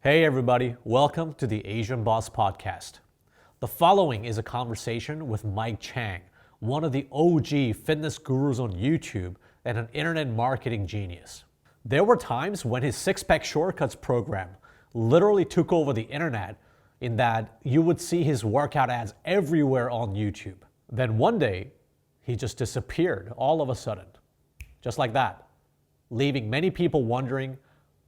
Hey everybody, welcome to the Asian Boss Podcast. The following is a conversation with Mike Chang, one of the OG fitness gurus on YouTube and an internet marketing genius. There were times when his six-pack shortcuts program literally took over the internet in that you would see his workout ads everywhere on YouTube. Then one day, he just disappeared all of a sudden, just like that, leaving many people wondering,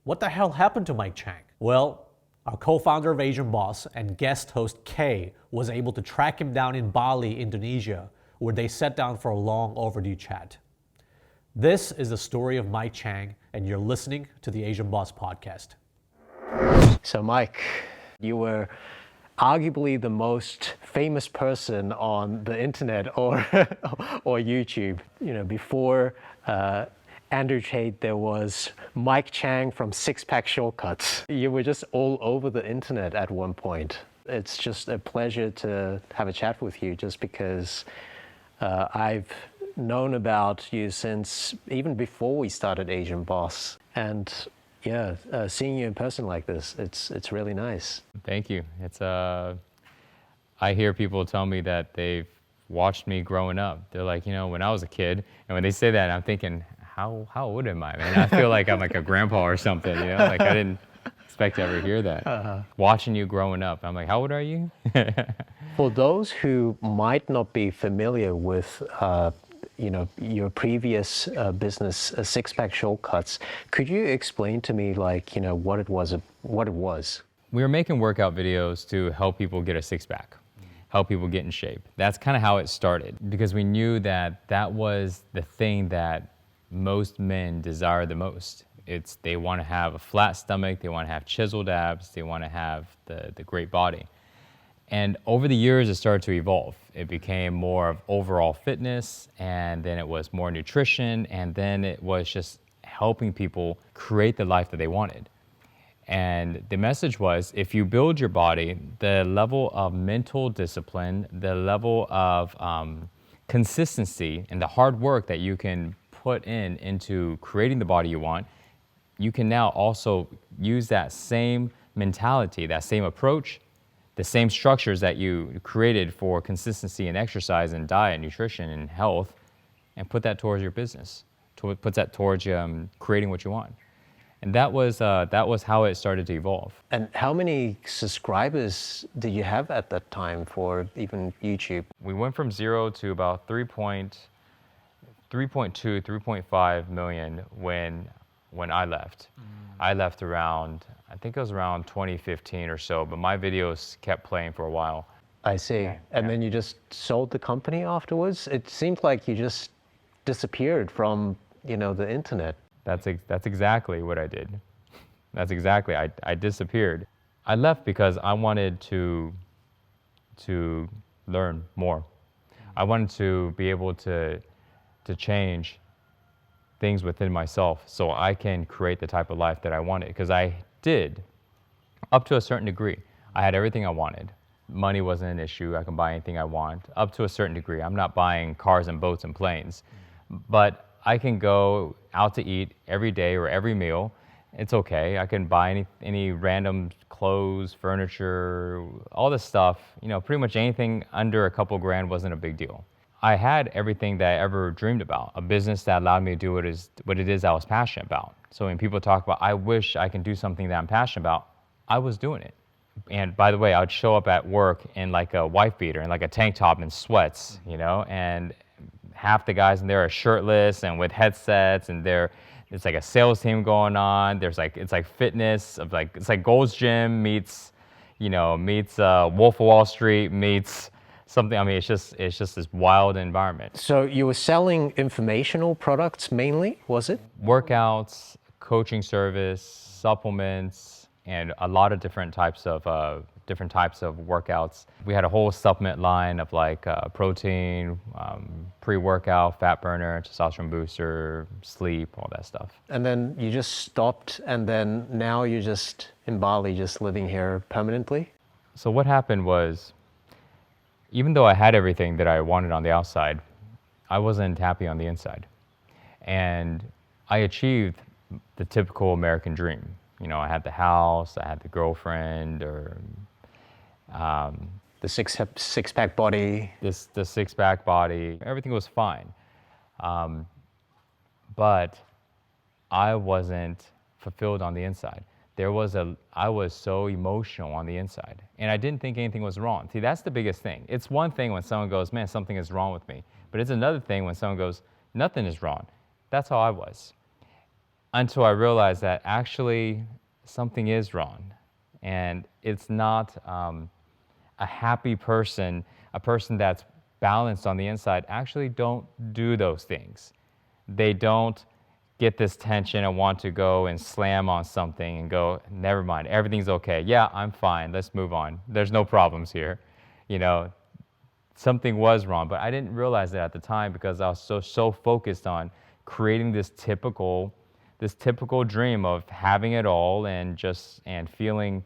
what the hell happened to Mike Chang? Well, our co-founder of Asian Boss and guest host Kay was able to track him down in Bali, Indonesia, where they sat down for a long overdue chat. This is the story of Mike Chang, and you're listening to the Asian Boss Podcast. So Mike, you were arguably the most famous person on the internet or YouTube. You know, before Andrew Tate, there was Mike Chang from Six Pack Shortcuts. You were just all over the internet at one point. It's just a pleasure to have a chat with you just because I've known about you since even before we started Asian Boss. And yeah, seeing you in person like this, it's really nice. Thank you. It's I hear people tell me that they've watched me growing up. They're like, you know, when I was a kid, and when they say that, I'm thinking, how old am I, man? I feel like I'm like a grandpa or something, you know? Like I didn't expect to ever hear that. Watching you growing up, I'm like, how old are you? For those who might not be familiar with your previous business, Six Pack Shortcuts, could you explain to me, like, you know, what it was? We were making workout videos to help people get a six-pack, help people get in shape. That's kind of how it started, because we knew that that was the thing that most men desire the most. They want to have a flat stomach, they want to have chiseled abs, they want to have the great body. And over the years, it started to evolve. It became more of overall fitness, and then it was more nutrition, and then it was just helping people create the life that they wanted. And the message was, if you build your body, the level of mental discipline, the level of consistency, and the hard work that you can put into creating the body you want, you can now also use that same mentality, that same approach, the same structures that you created for consistency and exercise and diet, nutrition and health, and put that towards your business, put that towards creating what you want. And that was how it started to evolve. And how many subscribers did you have at that time for even YouTube? We went from 0 to about 3.2, 3.5 million when I left. I left around, I think it was around 2015 or so, but my videos kept playing for a while. I see. And then you just sold the company afterwards? It seemed like you just disappeared from, the internet. That's exactly what I did. That's exactly, I disappeared. I left because I wanted to learn more. I wanted to be able to change things within myself so I can create the type of life that I wanted. Because I did, up to a certain degree. I had everything I wanted. Money wasn't an issue. I can buy anything I want, up to a certain degree. I'm not buying cars and boats and planes. But I can go out to eat every day or every meal. It's okay. I can buy any random clothes, furniture, all this stuff. Pretty much anything under a couple grand wasn't a big deal. I had everything that I ever dreamed about, a business that allowed me to do what it is I was passionate about. So when people talk about, I wish I can do something that I'm passionate about, I was doing it. And by the way, I would show up at work in like a wife beater and like a tank top and sweats, and half the guys in there are shirtless and with headsets, and it's like a sales team going on. It's like fitness it's like Gold's Gym meets Wolf of Wall Street meets something. I mean, it's just this wild environment. So you were selling informational products mainly, was it? Workouts, coaching service, supplements, and a lot of different types of workouts. We had a whole supplement line of like protein, pre-workout, fat burner, testosterone booster, sleep, all that stuff. And then you just stopped, and then now you're just in Bali, just living here permanently? So what happened was, even though I had everything that I wanted on the outside, I wasn't happy on the inside. And I achieved the typical American dream. You know, I had the house, I had the girlfriend, or The six-pack body. the six-pack body. Everything was fine. But I wasn't fulfilled on the inside. I was so emotional on the inside, and I didn't think anything was wrong. See, that's the biggest thing. It's one thing when someone goes, man, something is wrong with me. But it's another thing when someone goes, nothing is wrong. That's how I was. Until I realized that actually something is wrong. And it's not a happy person, a person that's balanced on the inside, actually don't do those things. They don't get this tension and want to go and slam on something and go, never mind, everything's okay. Yeah, I'm fine, let's move on. There's no problems here. You know, something was wrong, but I didn't realize that at the time because I was so focused on creating this typical dream of having it all and feeling,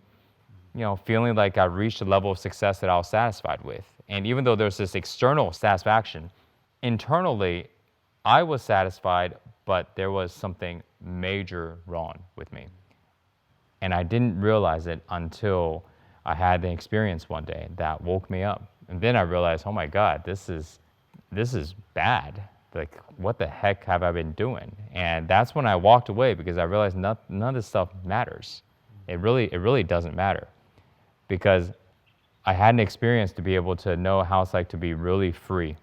you know, feeling like I reached a level of success that I was satisfied with. And even though there's this external satisfaction, internally, I was satisfied, but there was something major wrong with me. And I didn't realize it until I had an experience one day that woke me up. And then I realized, oh my God, this is bad. Like, what the heck have I been doing? And that's when I walked away because I realized none of this stuff matters. It really doesn't matter. Because I had an experience to be able to know how it's like to be really free.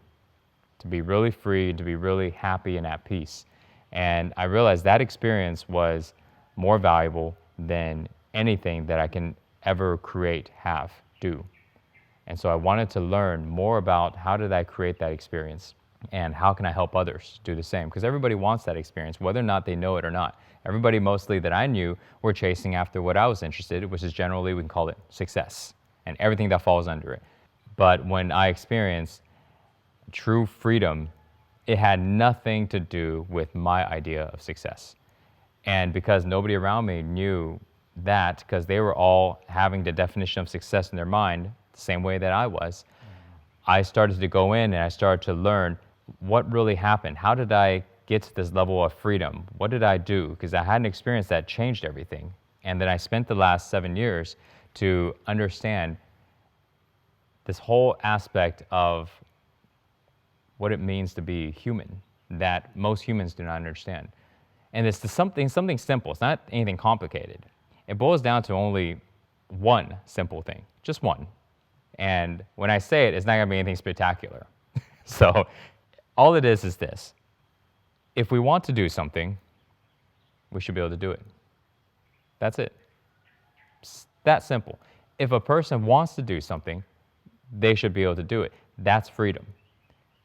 To be really free, to be really happy and at peace. And I realized that experience was more valuable than anything that I can ever create, do. And so I wanted to learn more about how did I create that experience and how can I help others do the same? Because everybody wants that experience, whether or not they know it or not. Everybody mostly that I knew were chasing after what I was interested in, which is generally, we can call it success and everything that falls under it. But when I experienced true freedom, it had nothing to do with my idea of success. And because nobody around me knew that, because they were all having the definition of success in their mind the same way that I was, I started to go in and I started to learn what really happened. How did I get to this level of freedom? What did I do? Because I had an experience that changed everything. And then I spent the last 7 years to understand this whole aspect of what it means to be human that most humans do not understand. And it's something simple. It's not anything complicated. It boils down to only one simple thing, just one. And when I say it, it's not gonna be anything spectacular. So all it is this. If we want to do something, we should be able to do it. That's it. It's that simple. If a person wants to do something, they should be able to do it. That's freedom.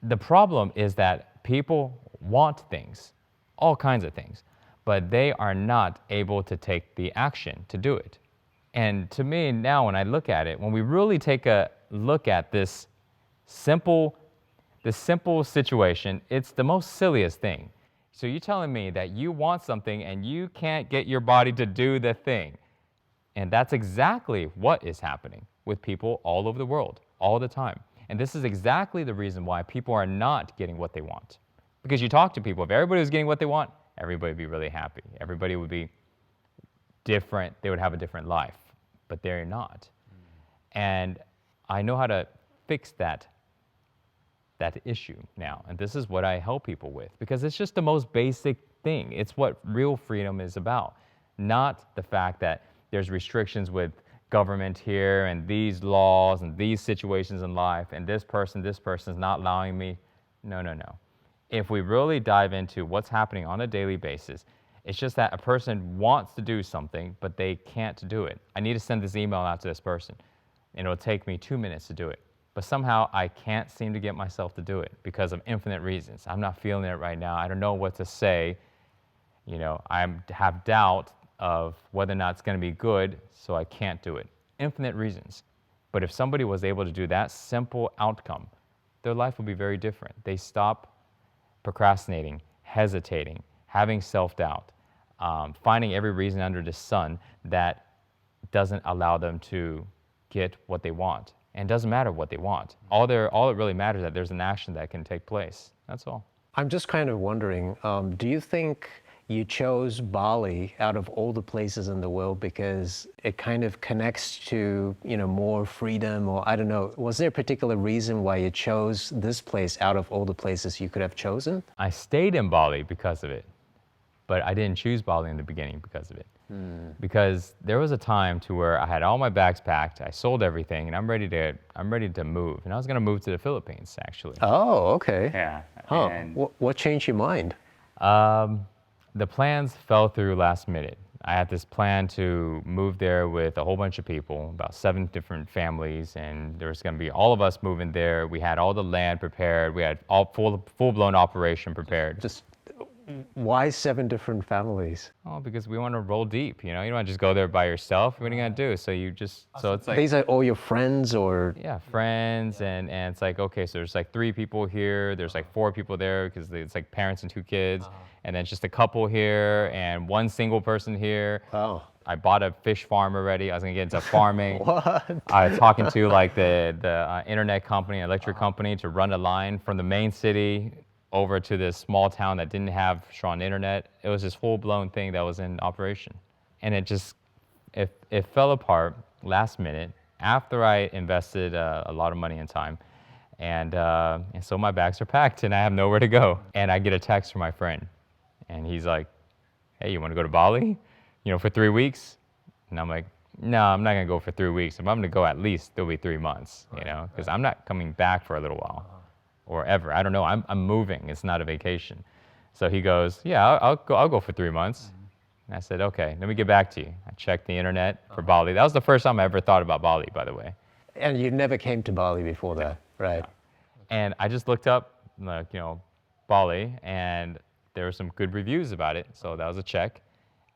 The problem is that people want things, all kinds of things, but they are not able to take the action to do it. And to me now, when I look at it, when we really take a look at this simple situation, it's the most silliest thing. So you're telling me that you want something and you can't get your body to do the thing. And that's exactly what is happening with people all over the world, all the time. And this is exactly the reason why people are not getting what they want. Because you talk to people, if everybody was getting what they want, everybody would be really happy. Everybody would be different. They would have a different life. But they're not. And I know how to fix that issue now. And this is what I help people with. Because it's just the most basic thing. It's what real freedom is about. Not the fact that there's restrictions with government here and these laws and these situations in life and this person is not allowing me. No. If we really dive into what's happening on a daily basis, it's just that a person wants to do something, but they can't do it. I need to send this email out to this person, and it'll take me 2 minutes to do it. But somehow I can't seem to get myself to do it because of infinite reasons. I'm not feeling it right now. I don't know what to say. You know, I have doubt of whether or not it's going to be good, so I can't do it. Infinite reasons. But if somebody was able to do that simple outcome, their life would be very different. They stop procrastinating, hesitating, having self-doubt, finding every reason under the sun that doesn't allow them to get what they want. And it doesn't matter what they want. All it really matters is that there's an action that can take place. That's all. I'm just kind of wondering, do you think you chose Bali out of all the places in the world because it kind of connects to, more freedom, or I don't know. Was there a particular reason why you chose this place out of all the places you could have chosen? I stayed in Bali because of it, but I didn't choose Bali in the beginning because of it. Because there was a time to where I had all my bags packed, I sold everything, and I'm ready to move. And I was going to move to the Philippines, actually. Oh, okay. Yeah. Huh. And What changed your mind? the plans fell through last minute. I had this plan to move there with a whole bunch of people, about 7 different families, and there was going to be all of us moving there. We had all the land prepared. We had all full-blown operation prepared. Just why 7 different families? Oh, because we want to roll deep, you don't want to just go there by yourself. What are you going to do? So it's like, These are all your friends, or? yeah, friends, and it's like, okay, so there's like 3 people here, there's like 4 people there, because it's like parents and 2 kids, and then just a couple here, and 1 single person here. Wow. I bought a fish farm already. I was gonna get into farming. What? I was talking to like the internet company, electric company, to run a line from the main city over to this small town that didn't have strong internet. It was this full-blown thing that was in operation. And it fell apart last minute after I invested a lot of money and time. And so my bags are packed and I have nowhere to go. And I get a text from my friend. And he's like, hey, you wanna go to Bali? For 3 weeks? And I'm like, no, I'm not gonna go for 3 weeks. If I'm gonna go, at least it'll be 3 months, because I'm not coming back for a little while. Or ever. I don't know. I'm moving. It's not a vacation. So he goes, yeah, I'll go for 3 months. And I said, okay, let me get back to you. I checked the internet for Bali. That was the first time I ever thought about Bali, by the way. And you never came to Bali before that, right? And I just looked up, Bali, and there were some good reviews about it. So that was a check.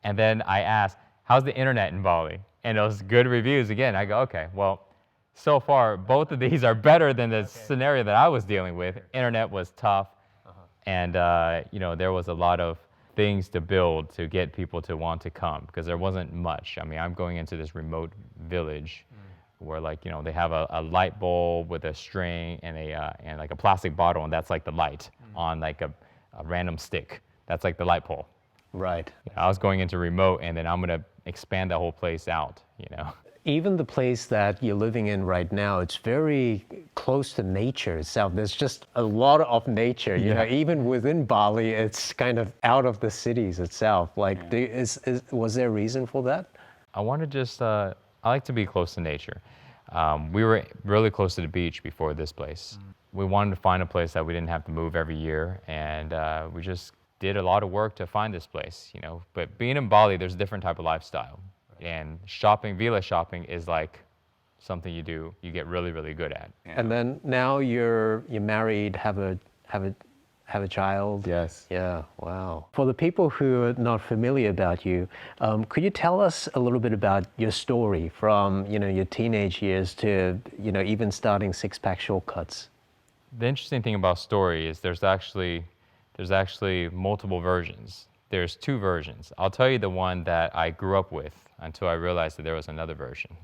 And then I asked, how's the internet in Bali? And it was good reviews again. I go, okay, well, so far, both of these are better than the scenario that I was dealing with. Internet was tough, and there was a lot of things to build to get people to want to come, because there wasn't much. I mean, I'm going into this remote village where, they have a light bulb with a string and like a plastic bottle, and that's like the light on like a random stick. That's like the light pole. Right. I was going into remote, and then I'm gonna expand that whole place out. Even the place that you're living in right now, it's very close to nature itself. There's just a lot of nature. Even within Bali, it's kind of out of the cities itself. Was there a reason for that? I want to just, I like to be close to nature. We were really close to the beach before this place. We wanted to find a place that we didn't have to move every year, and we just did a lot of work to find this place, But being in Bali, there's a different type of lifestyle. And villa shopping is like something you get really good at. And then now you're married, have a child. Yes. Yeah. Wow. For the people who are not familiar about you, could you tell us a little bit about your story from your teenage years to even starting Six Pack Shortcuts? The interesting thing about story is there's actually multiple versions. There's 2 versions. I'll tell you the one that I grew up with until I realized that there was another version.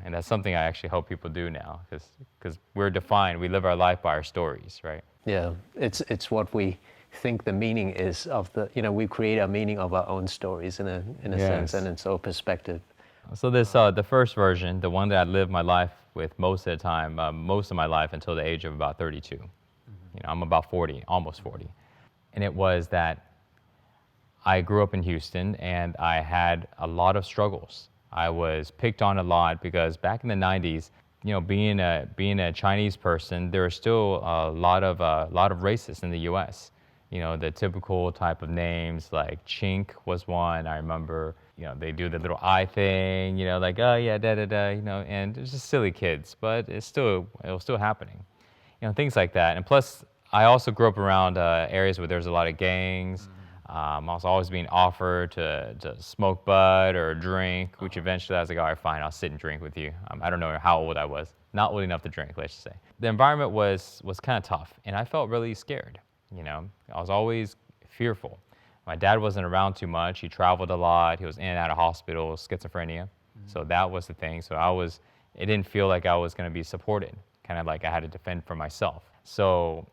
And that's something I actually help people do now, because we live our life by our stories, right? Yeah, it's what we think the meaning is of we create our meaning of our own stories in a sense, and it's our perspective. So this, the first version, the one that I lived my life with most of the time, most of my life until the age of about 32. I'm about 40, almost 40. And it was that I grew up in Houston, and I had a lot of struggles. I was picked on a lot because back in the 90s, being a Chinese person, there were still a lot of racists in the U.S. The typical type of names, like Chink was one. I remember, they do the little eye thing, like, oh yeah, da da da, and it's just silly kids, but it was still happening, things like that. And plus, I also grew up around areas where there's a lot of gangs. I was always being offered to smoke bud or drink, which eventually I was like, all right, fine, I'll sit and drink with you. I don't know how old I was. Not old enough to drink, let's just say. The environment was kind of tough, and I felt really scared. I was always fearful. My dad wasn't around too much. He traveled a lot. He was in and out of hospitals, schizophrenia. So that was the thing. So it didn't feel like I was going to be supported, kind of like I had to defend for myself. So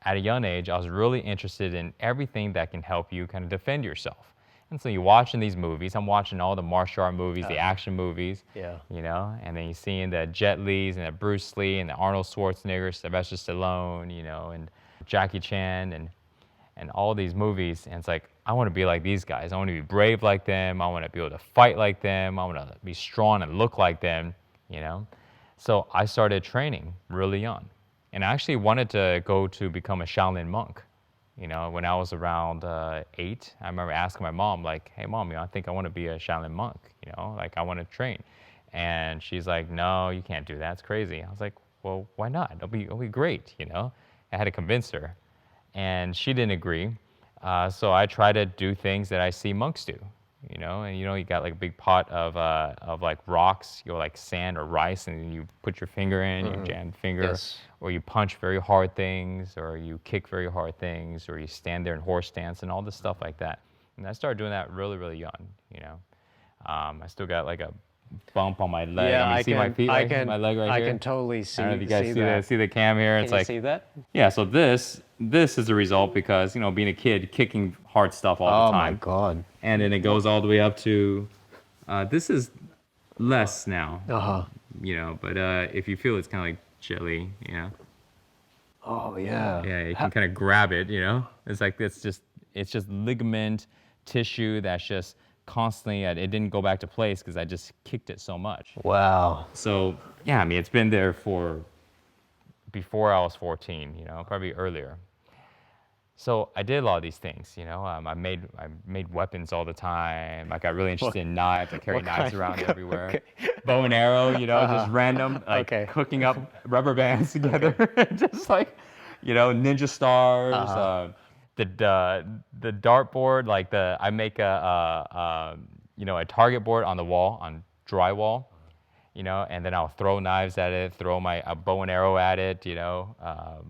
at a young age, I was really interested in everything that can help you kind of defend yourself. And so you're watching these movies. I'm watching all the martial art movies, the action movies, Yeah. you know, and then you're seeing the Jet Lees and the Bruce Lee and the Arnold Schwarzenegger, Sylvester Stallone, you know, and Jackie Chan and all these movies. And it's like, I want to be like these guys. I want to be brave like them. I want to be able to fight like them. I want to be strong and look like them, you know. So I started training really young. And I actually wanted to go to become a Shaolin monk. You know, when I was around 8, I remember asking my mom, like, hey, Mom, you know, I think I want to be a Shaolin monk, you know, like I want to train. And she's like, no, you can't do that. It's crazy. I was like, well, why not? It'll be great, you know. I had to convince her. And she didn't agree. So I try to do things that I see monks do, you know. And, you know, you got like a big pot of like rocks, you know, like sand or rice, and you put your finger in, you jam the finger. Yes. Or you punch very hard things, or you kick very hard things, or you stand there in horse stance and all this stuff like that. And I started doing that really, really young, you know. I still got like a bump on my leg. Yeah, you see my feet, I right? can, My leg right I here? can totally see, I don't know if you guys that. see the cam here. Can It's you like, see that? yeah, so this is a result because, you know, being a kid, kicking hard stuff all the Oh my time. God. And then it goes all the way up to, this is less now, Uh-huh. you know, but if you feel it's kind of like jelly, you know. Oh yeah. Yeah, you can kind of grab it, you know? It's like, it's just ligament tissue that's just constantly, it didn't go back to place because I just kicked it so much. Wow. So, yeah, I mean, it's been there before I was 14, you know, probably earlier. So I did a lot of these things, you know. I made weapons all the time. I got really interested in knives. I carried knives around everywhere. Okay. Bow and arrow, you know, just random, like cooking up rubber bands together, just like, you know, ninja stars. The dartboard, like I make you know, a target board on the wall on drywall, you know, and then I'll throw knives at it, throw a bow and arrow at it, you know.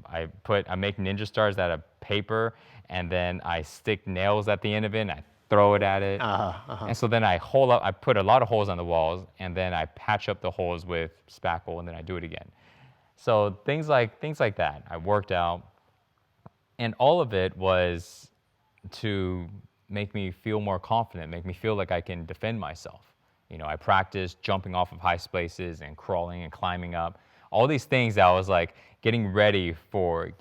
I make ninja stars out of paper, and then I stick nails at the end of it, and I throw it at it. And so then I put a lot of holes on the walls, and then I patch up the holes with spackle, and then I do it again. So things like that. I worked out, and all of it was to make me feel more confident, make me feel like I can defend myself. You know, I practiced jumping off of high places and crawling and climbing up. All these things that I was like getting ready for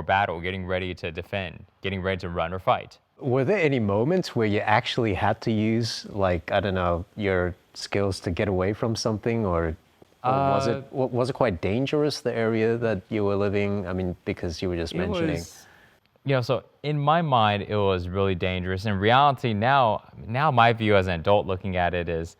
battle, getting ready to defend, getting ready to run or fight. Were there any moments where you actually had to use, like, I don't know, your skills to get away from something, or was it quite dangerous, the area that you were living? I mean, because you were just mentioning. You know, so in my mind, it was really dangerous. In reality, now my view as an adult looking at it is,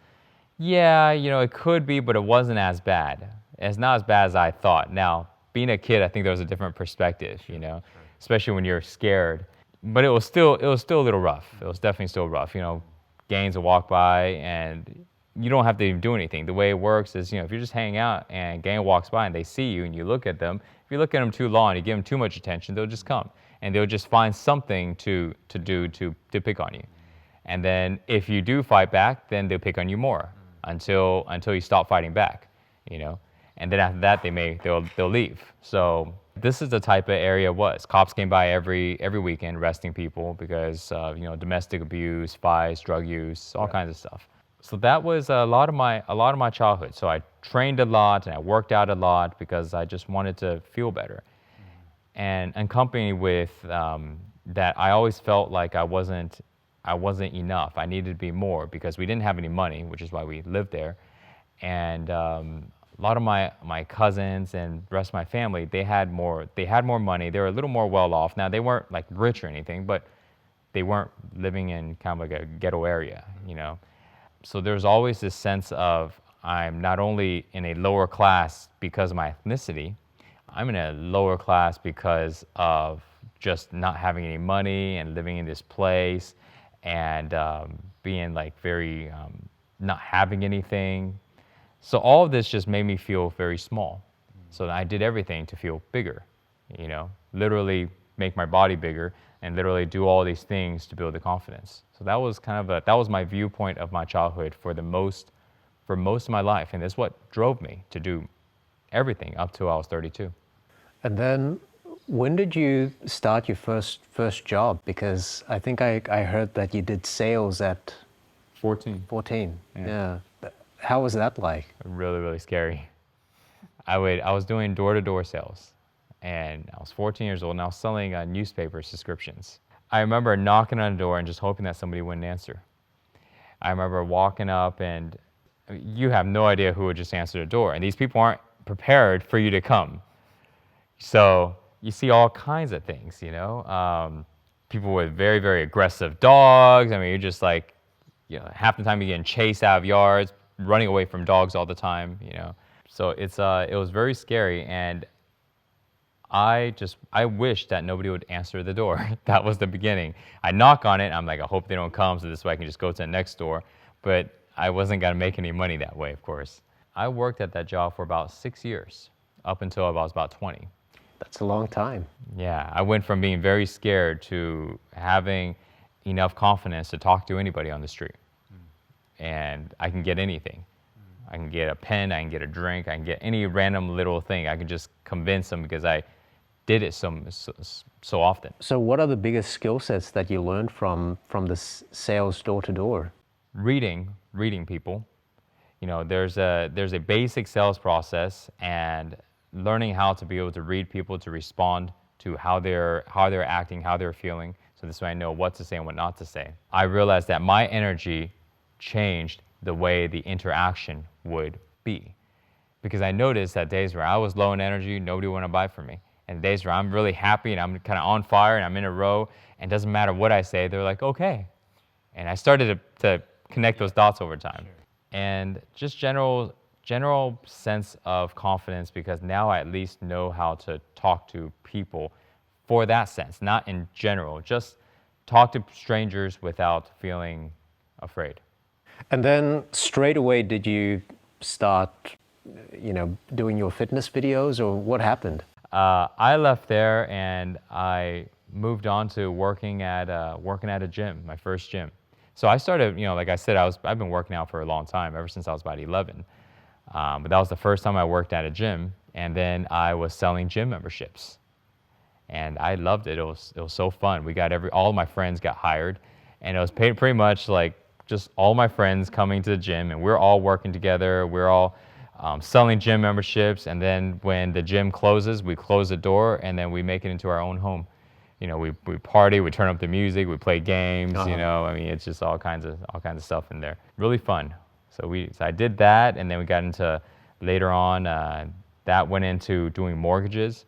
yeah, you know, it could be, but it wasn't as bad. It's not as bad as I thought. Now, being a kid, I think there was a different perspective, you know, especially when you're scared. But it was still a little rough. It was definitely still rough. You know, gangs will walk by and you don't have to even do anything. The way it works is, you know, if you're just hanging out and a gang walks by and they see you and you look at them, if you look at them too long, you give them too much attention, they'll just come. And they'll just find something to do to pick on you. And then if you do fight back, then they'll pick on you more until you stop fighting back, you know. And then after that, they'll leave. So this is the type of area it was. Cops came by every weekend arresting people because of, you know, domestic abuse, fights, drug use, all kinds of stuff. So that was a lot of my childhood. So I trained a lot and I worked out a lot because I just wanted to feel better. And accompanied with that, I always felt like I wasn't enough. I needed to be more because we didn't have any money, which is why we lived there. And a lot of my cousins and the rest of my family, they had more money. They were a little more well off. Now they weren't like rich or anything, but they weren't living in kind of like a ghetto area, you know. So there's always this sense of I'm not only in a lower class because of my ethnicity, I'm in a lower class because of just not having any money and living in this place and being like very, not having anything. So all of this just made me feel very small. So I did everything to feel bigger, you know, literally make my body bigger and literally do all these things to build the confidence. So that was that was my viewpoint of my childhood for most of my life. And that's what drove me to do everything up till I was 32. And then When did you start your first job? Because I think I heard that you did sales at 14. 14. Yeah. How was that like? Really, really scary. I was doing door-to-door sales, and I was 14 years old, and I was selling newspaper subscriptions. I remember knocking on the door and just hoping that somebody wouldn't answer. I remember walking up, and you have no idea who would just answer the door, and these people aren't prepared for you to come. So you see all kinds of things, you know. People with very, very aggressive dogs. I mean, you're just like, you know, half the time you're getting chased out of yards, running away from dogs all the time, you know. So it was very scary, and I wish that nobody would answer the door. That was the beginning. I knock on it, I'm like, I hope they don't come, so this way I can just go to the next door. But I wasn't gonna make any money that way, of course. I worked at that job for about 6 years, up until I was about 20. That's a long time. Yeah, I went from being very scared to having enough confidence to talk to anybody on the street. And I can get anything. I can get a pen, I can get a drink, I can get any random little thing. I can just convince them because I did it so often. So what are the biggest skill sets that you learned from the sales door to door? Reading people. You know, there's a basic sales process, and learning how to be able to read people, to respond to how they're acting, how they're feeling, so this way I know what to say and what not to say. I realized that my energy changed the way the interaction would be, because I noticed that days where I was low in energy, nobody wanted to buy from me, and days where I'm really happy and I'm kind of on fire and I'm in a row, and it doesn't matter what I say, they're like, okay. And I started to connect those dots over time. Sure. And just general sense of confidence, because now I at least know how to talk to people for that sense, not in general, just talk to strangers without feeling afraid. And then straight away, did you start, you know, doing your fitness videos, or what happened? I left there and I moved on to working at a gym, my first gym. So I started, you know, like I said, I've been working out for a long time, ever since I was about 11. But that was the first time I worked at a gym, and then I was selling gym memberships, and I loved it. It was so fun. We got all of my friends got hired, and it was pretty much like just all my friends coming to the gym, and we're all working together. We're all selling gym memberships, and then when the gym closes, we close the door, and then we make it into our own home. You know, we party, we turn up the music, we play games. You know, I mean, it's just all kinds of stuff in there. Really fun. So I did that, and then we got into, later on, that went into doing mortgages,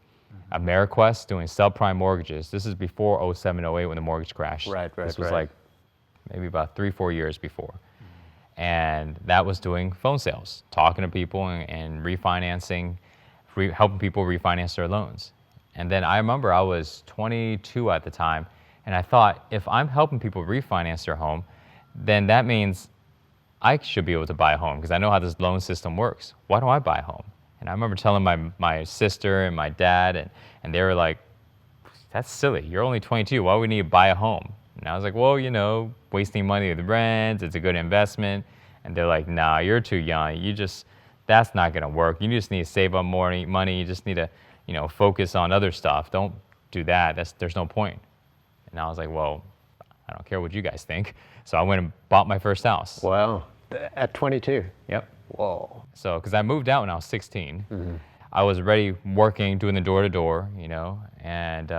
AmeriQuest, doing subprime mortgages. This is before 07, 08 when the mortgage crashed. Right. This was like maybe about 3-4 years before. And that was doing phone sales, talking to people and refinancing, helping people refinance their loans. And then I remember I was 22 at the time, and I thought, if I'm helping people refinance their home, then that means I should be able to buy a home, because I know how this loan system works. Why don't I buy a home? And I remember telling my sister and my dad, and they were like, that's silly. You're only 22. Why would we need to buy a home? And I was like, well, you know, wasting money with rent, it's a good investment. And they're like, nah, you're too young. That's not going to work. You just need to save up more money. You just need to, you know, focus on other stuff. Don't do that. There's no point. And I was like, well, I don't care what you guys think. So I went and bought my first house. Wow. At 22? Yep. Whoa. So, because I moved out when I was 16. I was already working, doing the door-to-door, you know, and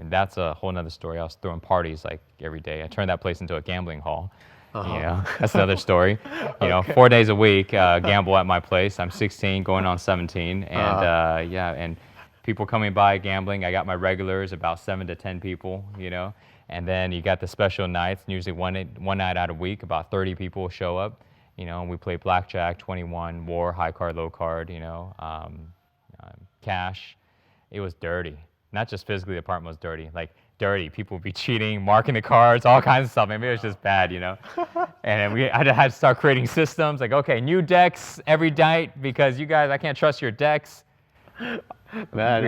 that's a whole nother story. I was throwing parties like every day. I turned that place into a gambling hall. You know, that's another story. You know, 4 days a week, gamble at my place. I'm 16, going on 17, and and people coming by gambling. I got my regulars, about 7 to 10 people, you know, and then you got the special nights. And usually one night out a week, about 30 people show up, you know, and we play blackjack, 21, war, high card, low card, you know, cash. It was dirty. Not just physically, the apartment was dirty. Like, dirty. People would be cheating, marking the cards, all kinds of stuff. Maybe it was just bad, you know. And I had to start creating systems. Like, okay, new decks every night, because you guys, I can't trust your decks. Man,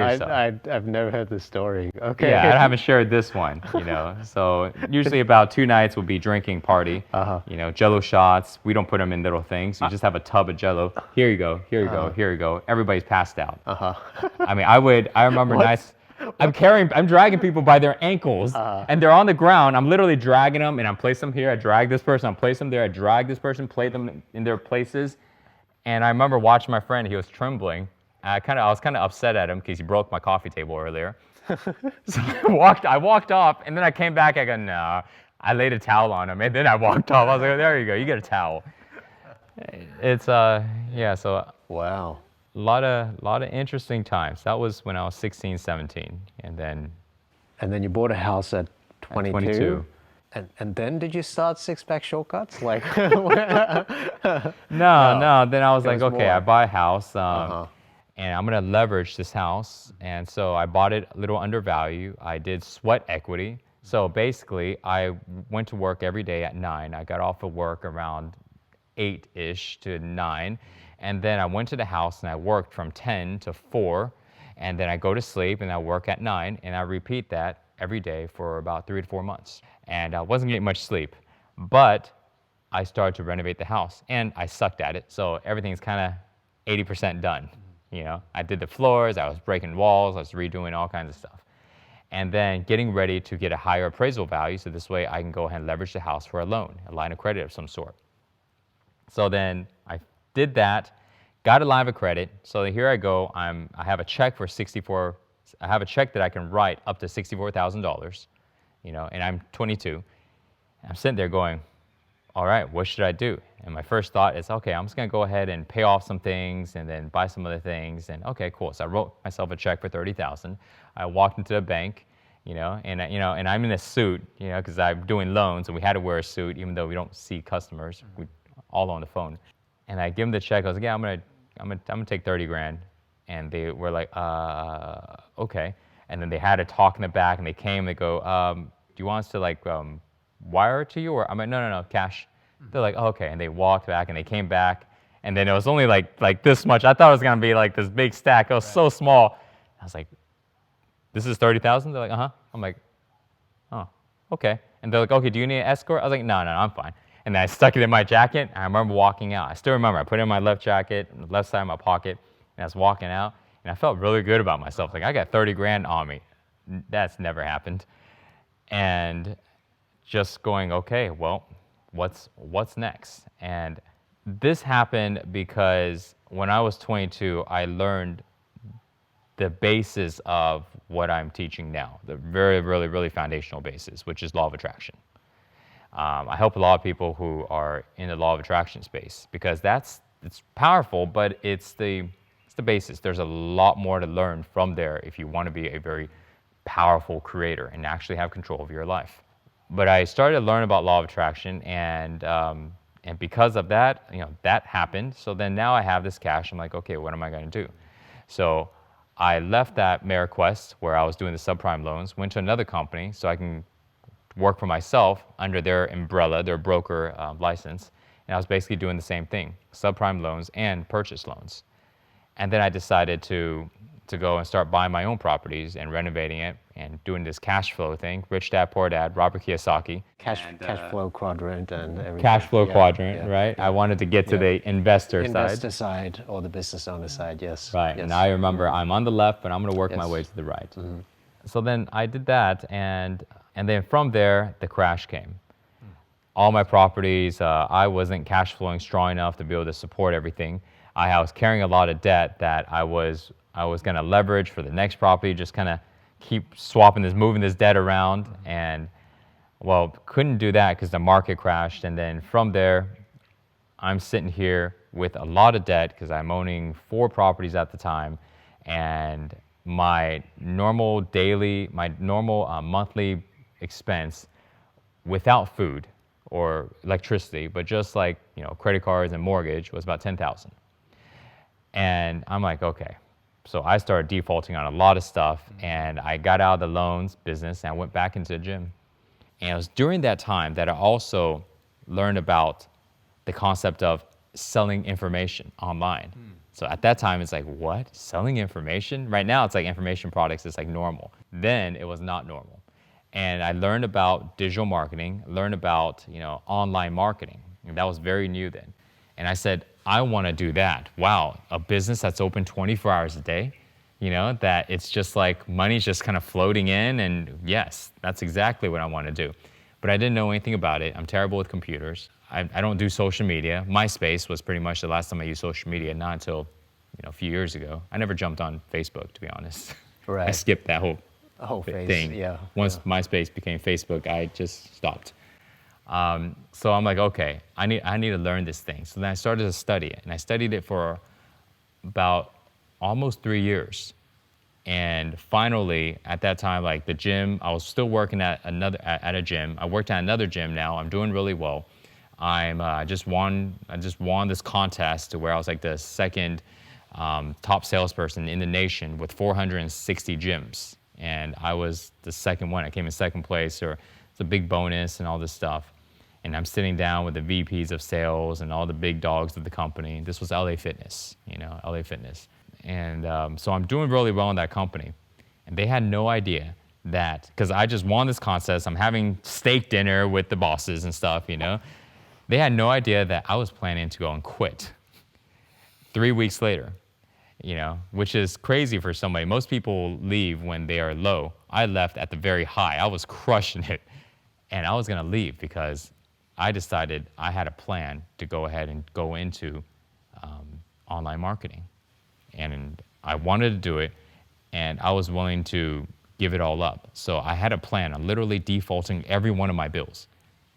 I've never heard this story. Okay. Yeah, I haven't shared this one, you know. So usually about 2 nights will be drinking party. You know, Jello shots. We don't put them in little things. You just have a tub of Jello. Here you go. Here you go. Here you go. Everybody's passed out. I mean, I remember nights. I'm dragging people by their ankles, and they're on the ground. I'm literally dragging them, and I'm placing them here. I drag this person, I place them there. I drag this person, play them in their places. And I remember watching my friend. He was trembling. I was kind of upset at him because he broke my coffee table earlier. So I walked off, and then I came back. I go, no. I laid a towel on him, and then I walked off. I was like, there you go. You get a towel. It's yeah. So Wow. a lot of interesting times. That was when I was 16, 17, and then And then you bought a house at 22. 22. And then did you start six-pack shortcuts? Like, No. Then I was like, was okay, more. I buy a house, and I'm gonna leverage this house. And so I bought it a little undervalued. I did sweat equity. So basically, I went to work every day at 9. I got off of work around 8-ish to 9. And then I went to the house and I worked from 10 to 4. And then I go to sleep and I work at 9. And I repeat that every day for about 3 to 4 months. And I wasn't getting much sleep. But I started to renovate the house. And I sucked at it. So everything's kind of 80% done. You know, I did the floors, I was breaking walls, I was redoing all kinds of stuff. And then getting ready to get a higher appraisal value, so this way I can go ahead and leverage the house for a loan, a line of credit of some sort. So then I did that, got a line of credit. So here I go. I have a check for I have a check that I can write up to $64,000, you know, and I'm 22. I'm sitting there going, all right, what should I do? And my first thought is, okay, I'm just gonna go ahead and pay off some things and then buy some other things. And okay, cool. So I wrote myself a check for $30,000. I walked into the bank, and I'm in a suit, because I'm doing loans, and we had to wear a suit even though we don't see customers. We all on the phone. And I give them the check. I was like, yeah, I'm gonna take 30 grand. And they were like, okay. And then they had a talk in the back, and they came. They go, do you want us to wire it to you, or I'm like, no, cash. They're like, oh, okay. And they walked back, and they came back, and then it was only like this much. I thought it was gonna be like this big stack. It was so small. I was like, this is 30,000. They're like, uh huh. I'm like, oh, okay. And they're like, okay, do you need an escort? I was like, no, I'm fine. And then I stuck it in my jacket. And I remember walking out. I still remember. I put it in my left jacket, on the left side of my pocket, and I was walking out. And I felt really good about myself. Like, I got 30 grand on me. That's never happened. And just going, okay, well, what's next? And this happened because when I was 22, I learned the basis of what I'm teaching now, the very, really, really foundational basis, which is law of attraction. I help a lot of people who are in the law of attraction space because it's powerful, but it's the basis. There's a lot more to learn from there if you want to be a very powerful creator and actually have control of your life. But I started to learn about law of attraction, and because of that, that happened. So then now I have this cash. I'm like, okay, what am I going to do? So I left that MeriQuest where I was doing the subprime loans, went to another company so I can work for myself under their umbrella, their broker license, and I was basically doing the same thing, subprime loans and purchase loans. And then I decided to go and start buying my own properties and renovating it and doing this cash flow thing, Rich Dad, Poor Dad, Robert Kiyosaki. Cash flow quadrant and everything. Cash flow quadrant, right? I wanted to get to the investor side or the business owner side, yes. Right, yes. and I remember I'm on the left, but I'm gonna work my way to the right. Mm-hmm. So then I did that, and then from there, the crash came. All my properties, I wasn't cash flowing strong enough to be able to support everything. I was carrying a lot of debt that I was gonna leverage for the next property, just kind of keep moving this debt around, and well, couldn't do that because the market crashed. And then from there, I'm sitting here with a lot of debt because I'm owning 4 properties at the time, and my normal monthly expense without food or electricity, but just like credit cards and mortgage, was about $10,000. And I'm like, okay. So I started defaulting on a lot of stuff, and I got out of the loans business and I went back into the gym. And it was during that time that I also learned about the concept of selling information online. So at that time, it's like, what? Selling information? Right now, it's like information products is like normal. Then it was not normal. And I learned about digital marketing, learned about online marketing. And that was very new then. And I said, I want to do that. Wow, a business that's open 24 hours a day, that it's just like money's just kind of floating in, and yes, that's exactly what I want to do. But I didn't know anything about it. I'm terrible with computers. I don't do social media. MySpace was pretty much the last time I used social media, not until a few years ago. I never jumped on Facebook, to be honest. Right. I skipped that whole phase, thing. yeah. Once MySpace became Facebook, I just stopped. So I'm like, okay, I need to learn this thing. So then I started to study it, and I studied it for about almost 3 years. And finally, at that time, like the gym, I was still working at a gym. I worked at another gym now. I'm doing really well. I just won this contest to where I was like the second top salesperson in the nation with 460 gyms, and I was the second one. I came in second place, or it's a big bonus and all this stuff. And I'm sitting down with the VPs of sales and all the big dogs of the company. This was LA Fitness, LA Fitness. And so I'm doing really well in that company. And they had no idea that, because I just won this contest, I'm having steak dinner with the bosses and stuff, They had no idea that I was planning to go and quit 3 weeks later, which is crazy for somebody. Most people leave when they are low. I left at the very high. I was crushing it. And I was going to leave because I decided I had a plan to go ahead and go into online marketing. And I wanted to do it, and I was willing to give it all up. So I had a plan on literally defaulting every one of my bills,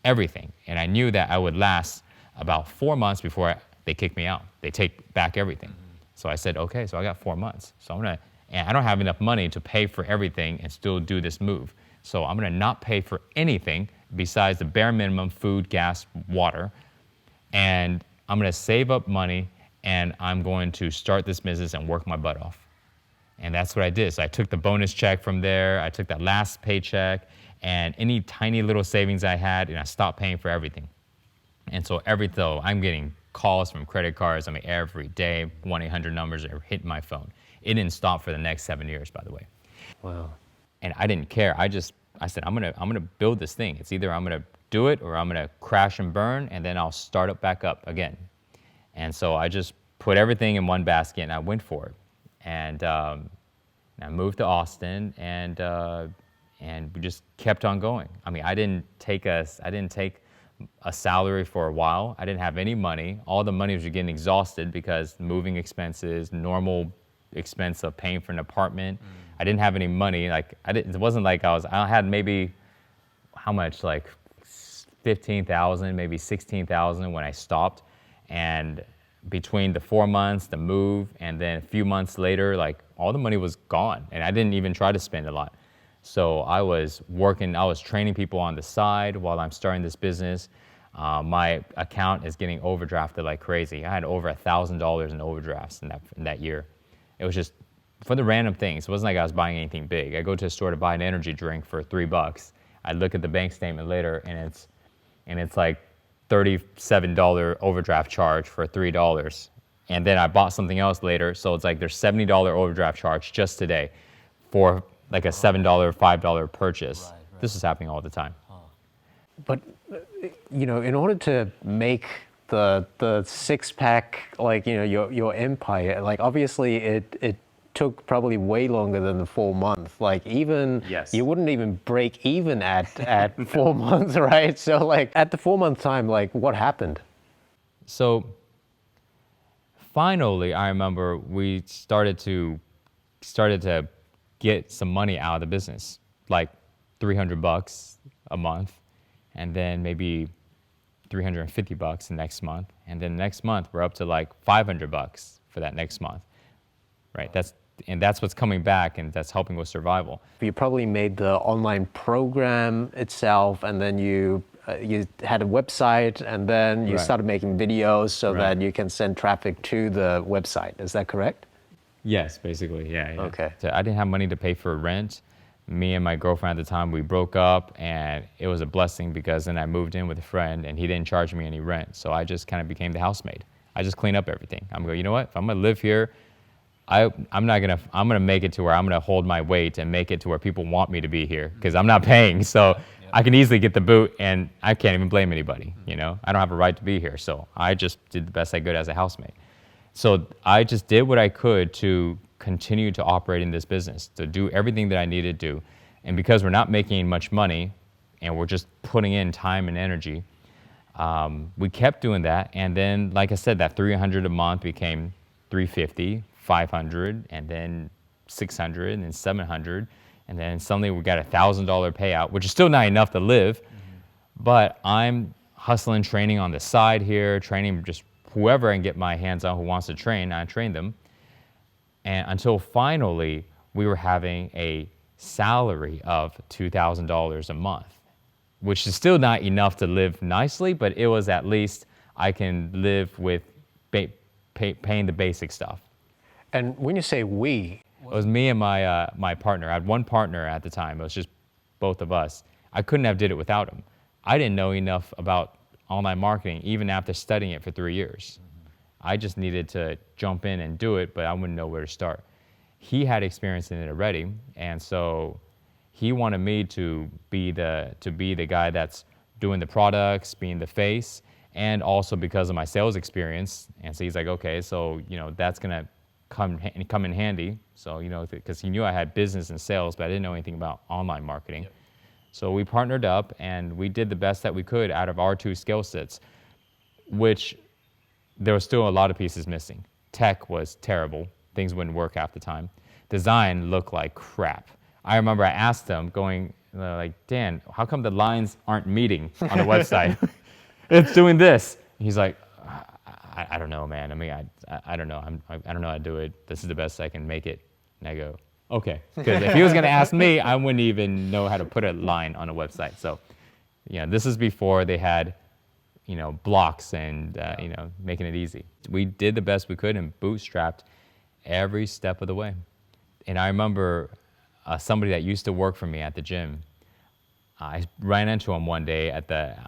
everything. And I knew that I would last about 4 months before they kick me out. They take back everything. So I said, okay, so I got 4 months. So and I don't have enough money to pay for everything and still do this move. So I'm gonna not pay for anything besides the bare minimum: food, gas, water. And I'm gonna save up money, and I'm going to start this business and work my butt off. And that's what I did. So I took the bonus check from there, I took that last paycheck, and any tiny little savings I had, and I stopped paying for everything. And so I'm getting calls from credit cards, every day, 1-800 numbers are hitting my phone. It didn't stop for the next 7 years, by the way. Wow. And I didn't care. I said, I'm gonna build this thing. It's either I'm gonna do it or I'm gonna crash and burn, and then I'll start it back up again. And so I just put everything in one basket and I went for it. And I moved to Austin, and we just kept on going. I didn't take a salary for a while. I didn't have any money. All the money was getting exhausted because moving expenses, normal expense of paying for an apartment. I didn't have any money. It wasn't like I had maybe, how much, like 15,000, maybe 16,000 when I stopped. And between the 4 months, the move, and then a few months later, all the money was gone, and I didn't even try to spend a lot. So I was training people on the side while I'm starting this business. My account is getting overdrafted like crazy. I had over $1,000 in overdrafts in that year. It was just for the random things. It wasn't like I was buying anything big. I go to a store to buy an energy drink for $3. I look at the bank statement later, and it's like $37 overdraft charge for $3. And then I bought something else later, so it's like there's $70 overdraft charge just today for like a $7, $5 purchase. Right. This is happening all the time. But in order to make the six pack, your empire, obviously it took probably way longer than the 4 months. Yes. You wouldn't even break even at 4 months, right? So at the 4 month time, what happened? So finally, I remember we started to get some money out of the business, like $300 a month, and then maybe $350 the next month, and then next month we're up to like $500 for that next month, right? That's what's coming back, and that's helping with survival. You probably made the online program itself, and then you had a website, and then you Right. started making videos so Right. that you can send traffic to the website. Is that correct? Yes, basically, yeah. Okay. So I didn't have money to pay for rent. Me and my girlfriend at the time, we broke up, and it was a blessing because then I moved in with a friend, and he didn't charge me any rent. So I just kind of became the housemaid. I just clean up everything. I'm going, you know what? If I'm gonna live here, I'm gonna make it to where I'm gonna hold my weight and make it to where people want me to be here, because I'm not paying. So I can easily get the boot, and I can't even blame anybody. I don't have a right to be here. So I just did the best I could as a housemaid. So I just did what I could to continue to operate in this business, to do everything that I needed to do. And because we're not making much money and we're just putting in time and energy, we kept doing that. And then, like I said, that 300 a month became 350, 500, and then 600, and then 700. And then suddenly we got $1,000 payout, which is still not enough to live. But I'm hustling, training on the side here, training just whoever I can get my hands on who wants to train, I train them. And until finally, we were having a salary of $2,000 a month, which is still not enough to live nicely, but it was at least I can live with paying the basic stuff. And when you say we, it was me and my partner. I had one partner at the time. It was just both of us. I couldn't have did it without him. I didn't know enough about online marketing, even after studying it for 3 years. I just needed to jump in and do it, but I wouldn't know where to start. He had experience in it already, and so he wanted me to be the guy that's doing the products, being the face, and also because of my sales experience. And so he's like, okay, so that's gonna come in handy. So because he knew I had business and sales, but I didn't know anything about online marketing. Yep. So we partnered up and we did the best that we could out of our two skill sets, which there was still a lot of pieces missing. Tech was terrible. Things wouldn't work half the time. Design looked like crap. I remember I asked them going like, Dan, how come the lines aren't meeting on the website? It's doing this. He's like, I don't know, man. I mean, I don't know. I don't know how to do it. This is the best I can make it. And I go, okay. Because if he was going to ask me, I wouldn't even know how to put a line on a website. So, this is before they had, blocks and, making it easy. We did the best we could and bootstrapped every step of the way. And I remember somebody that used to work for me at the gym. I ran into him one day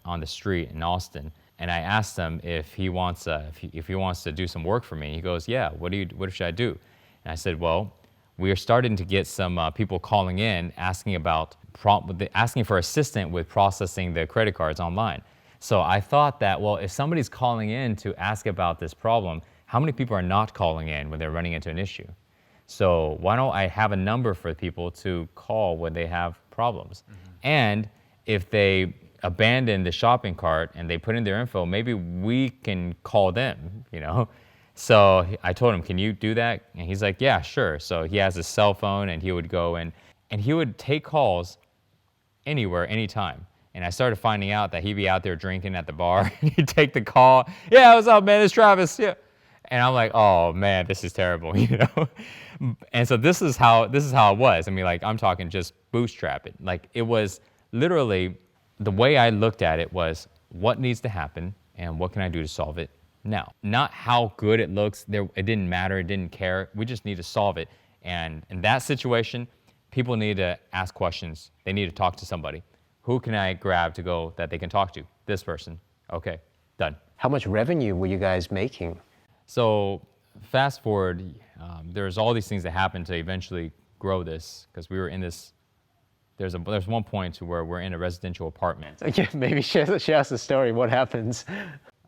on the street in Austin, and I asked him if he wants to do some work for me. He goes, yeah. What should I do? And I said, well, we are starting to get some people calling in asking for assistance with processing the credit cards online. So I thought that, well, if somebody's calling in to ask about this problem, how many people are not calling in when they're running into an issue? So why don't I have a number for people to call when they have problems? Mm-hmm. And if they abandon the shopping cart and they put in their info, maybe we can call them, So I told him, can you do that? And he's like, yeah, sure. So he has a cell phone and he would go and he would take calls anywhere, anytime. And I started finding out that he'd be out there drinking at the bar. He'd take the call. Yeah, what's up, man? It's Travis. Yeah. And I'm like, oh man, this is terrible, And so this is how it was. I mean, like, I'm talking just bootstrap it. Like, it was literally, the way I looked at it was, what needs to happen and what can I do to solve it now? Not how good it looks. It didn't matter. It didn't care. We just need to solve it. And in that situation, people need to ask questions. They need to talk to somebody. Who can I grab to go that they can talk to? This person. Okay, done. How much revenue were you guys making? So fast forward, there's all these things that happened to eventually grow this, because we were in this, there's one point to where we're in a residential apartment. Yeah, maybe share us the story. What happens?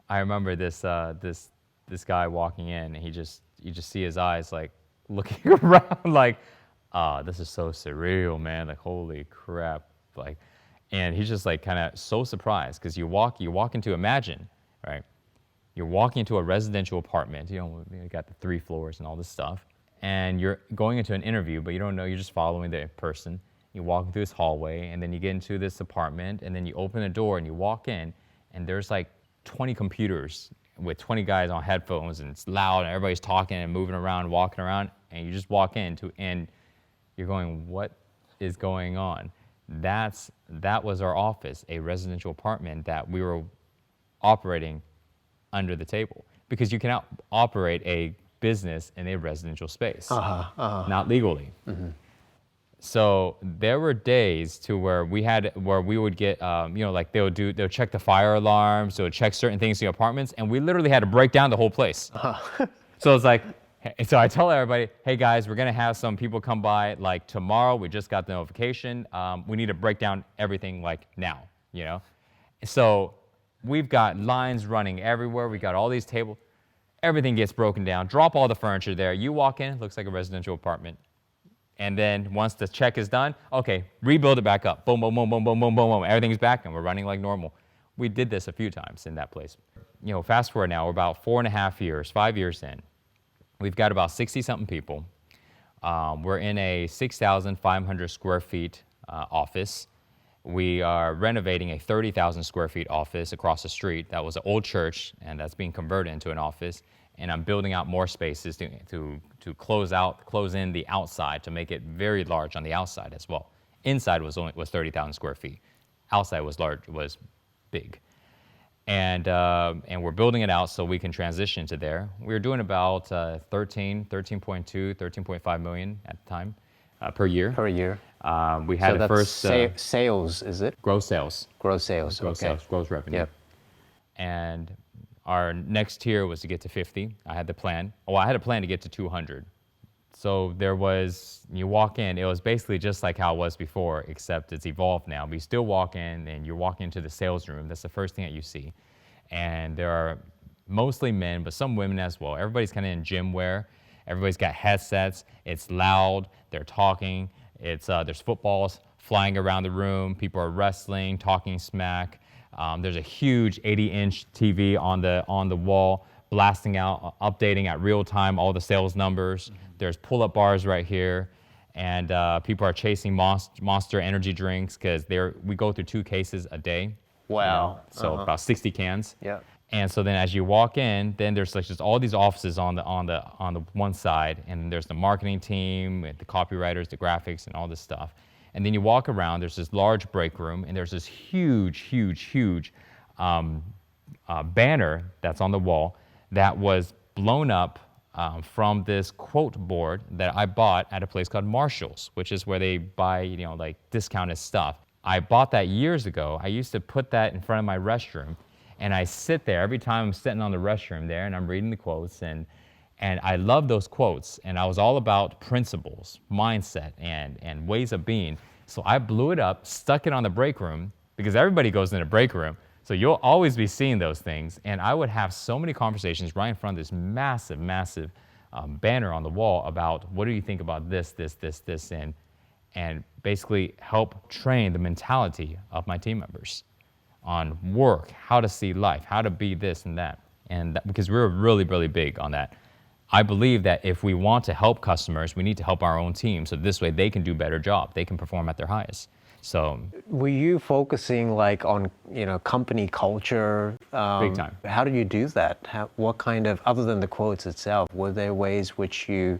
I remember this guy walking in, and you just see his eyes like looking around like, this is so surreal, man. Like, holy crap. Like, and he's just like kind of so surprised, because you walk into, imagine, right? You're walking into a residential apartment, you got the 3 floors and all this stuff, and you're going into an interview, but you don't know, you're just following the person. You're walking through this hallway, and then you get into this apartment, and then you open the door and you walk in, and there's like 20 computers with 20 guys on headphones, and it's loud, and everybody's talking and moving around, walking around, and you just walk into, and you're going, what is going on? That was our office, a residential apartment that we were operating under the table, because you cannot operate a business in a residential space, not legally. Mm-hmm. So there were days to where we would get, like they'll check the fire alarms, they'll check certain things in the apartments, and we literally had to break down the whole place. So it's like, so I tell everybody, hey guys, we're gonna have some people come by like tomorrow. We just got the notification. We need to break down everything like now, So we've got lines running everywhere. We got all these tables. everything gets broken down, drop all the furniture there. You walk in, looks like a residential apartment. And then once the check is done, okay, rebuild it back up. Boom, boom, boom, boom, boom, boom, boom, boom. Everything's back and we're running like normal. We did this a few times in that place. You know, fast forward now, we're about 4.5 years, 5 years in. We've got about 60-something people. We're in a 6,500 square feet office. We are renovating a 30,000 square feet office across the street. That was an old church, and that's being converted into an office. And I'm building out more spaces to close in the outside to make it very large on the outside as well. Inside was 30,000 square feet. Outside was big. And we're building it out so we can transition to there. We were doing about 13.2, 13.5 million at the time per year. Per year. We had So the that's first sales, is it? gross sales. Gross sales. Gross Okay. sales, gross revenue. Yep. And our next tier was to get to 50. I had the plan. Oh, I had a plan to get to 200. So there was, you walk in, it was basically just like how it was before, except it's evolved now. But you still walk in and you're walking into the sales room. That's the first thing that you see. And there are mostly men, but some women as well. Everybody's kind of in gym wear. Everybody's got headsets. It's loud. They're talking. There's footballs flying around the room. People are wrestling, talking smack. There's a huge 80-inch TV on the wall, blasting out, updating at real time all the sales numbers. Mm-hmm. There's pull-up bars right here, and people are chasing Monster energy drinks because we go through 2 cases a day. Wow. So about 60 cans. Yeah. And so then as you walk in, then there's like just all these offices on the one side, and there's the marketing team, the copywriters, the graphics, and all this stuff. And then you walk around, there's this large break room, and there's this huge banner that's on the wall that was blown up from this quote board that I bought at a place called Marshall's, which is where they buy, like discounted stuff. I bought that years ago. I used to put that in front of my restroom, and I sit there every time I'm sitting on the restroom there, and I'm reading the quotes, and I love those quotes, and I was all about principles, mindset, and ways of being. So I blew it up, stuck it on the break room, because everybody goes in a break room, so you'll always be seeing those things. And I would have so many conversations right in front of this massive banner on the wall about what do you think about this, and basically help train the mentality of my team members on work, how to see life, how to be this and that. And because we're really, really big on that. I believe that if we want to help customers, we need to help our own team. So this way they can do a better job. They can perform at their highest. So were you focusing like on, company culture? Big time. How did you do that? What kind of, other than the quotes itself, were there ways which you,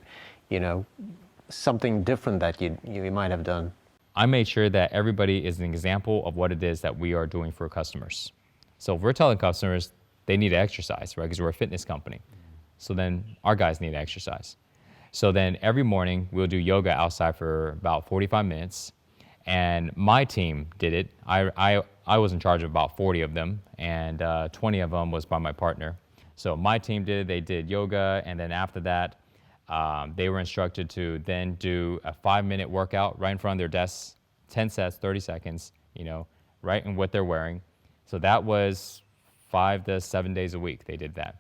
something different that you might have done? I made sure that everybody is an example of what it is that we are doing for customers. So if we're telling customers they need to exercise, right? Because we're a fitness company. So then our guys need to exercise. So then every morning we'll do yoga outside for about 45 minutes. And my team did it. I was in charge of about 40 of them, and 20 of them was by my partner. So my team did it. They did yoga, and then after that, they were instructed to then do a 5-minute workout right in front of their desks, 10 sets, 30 seconds, right in what they're wearing. So that was 5 to 7 days a week they did that.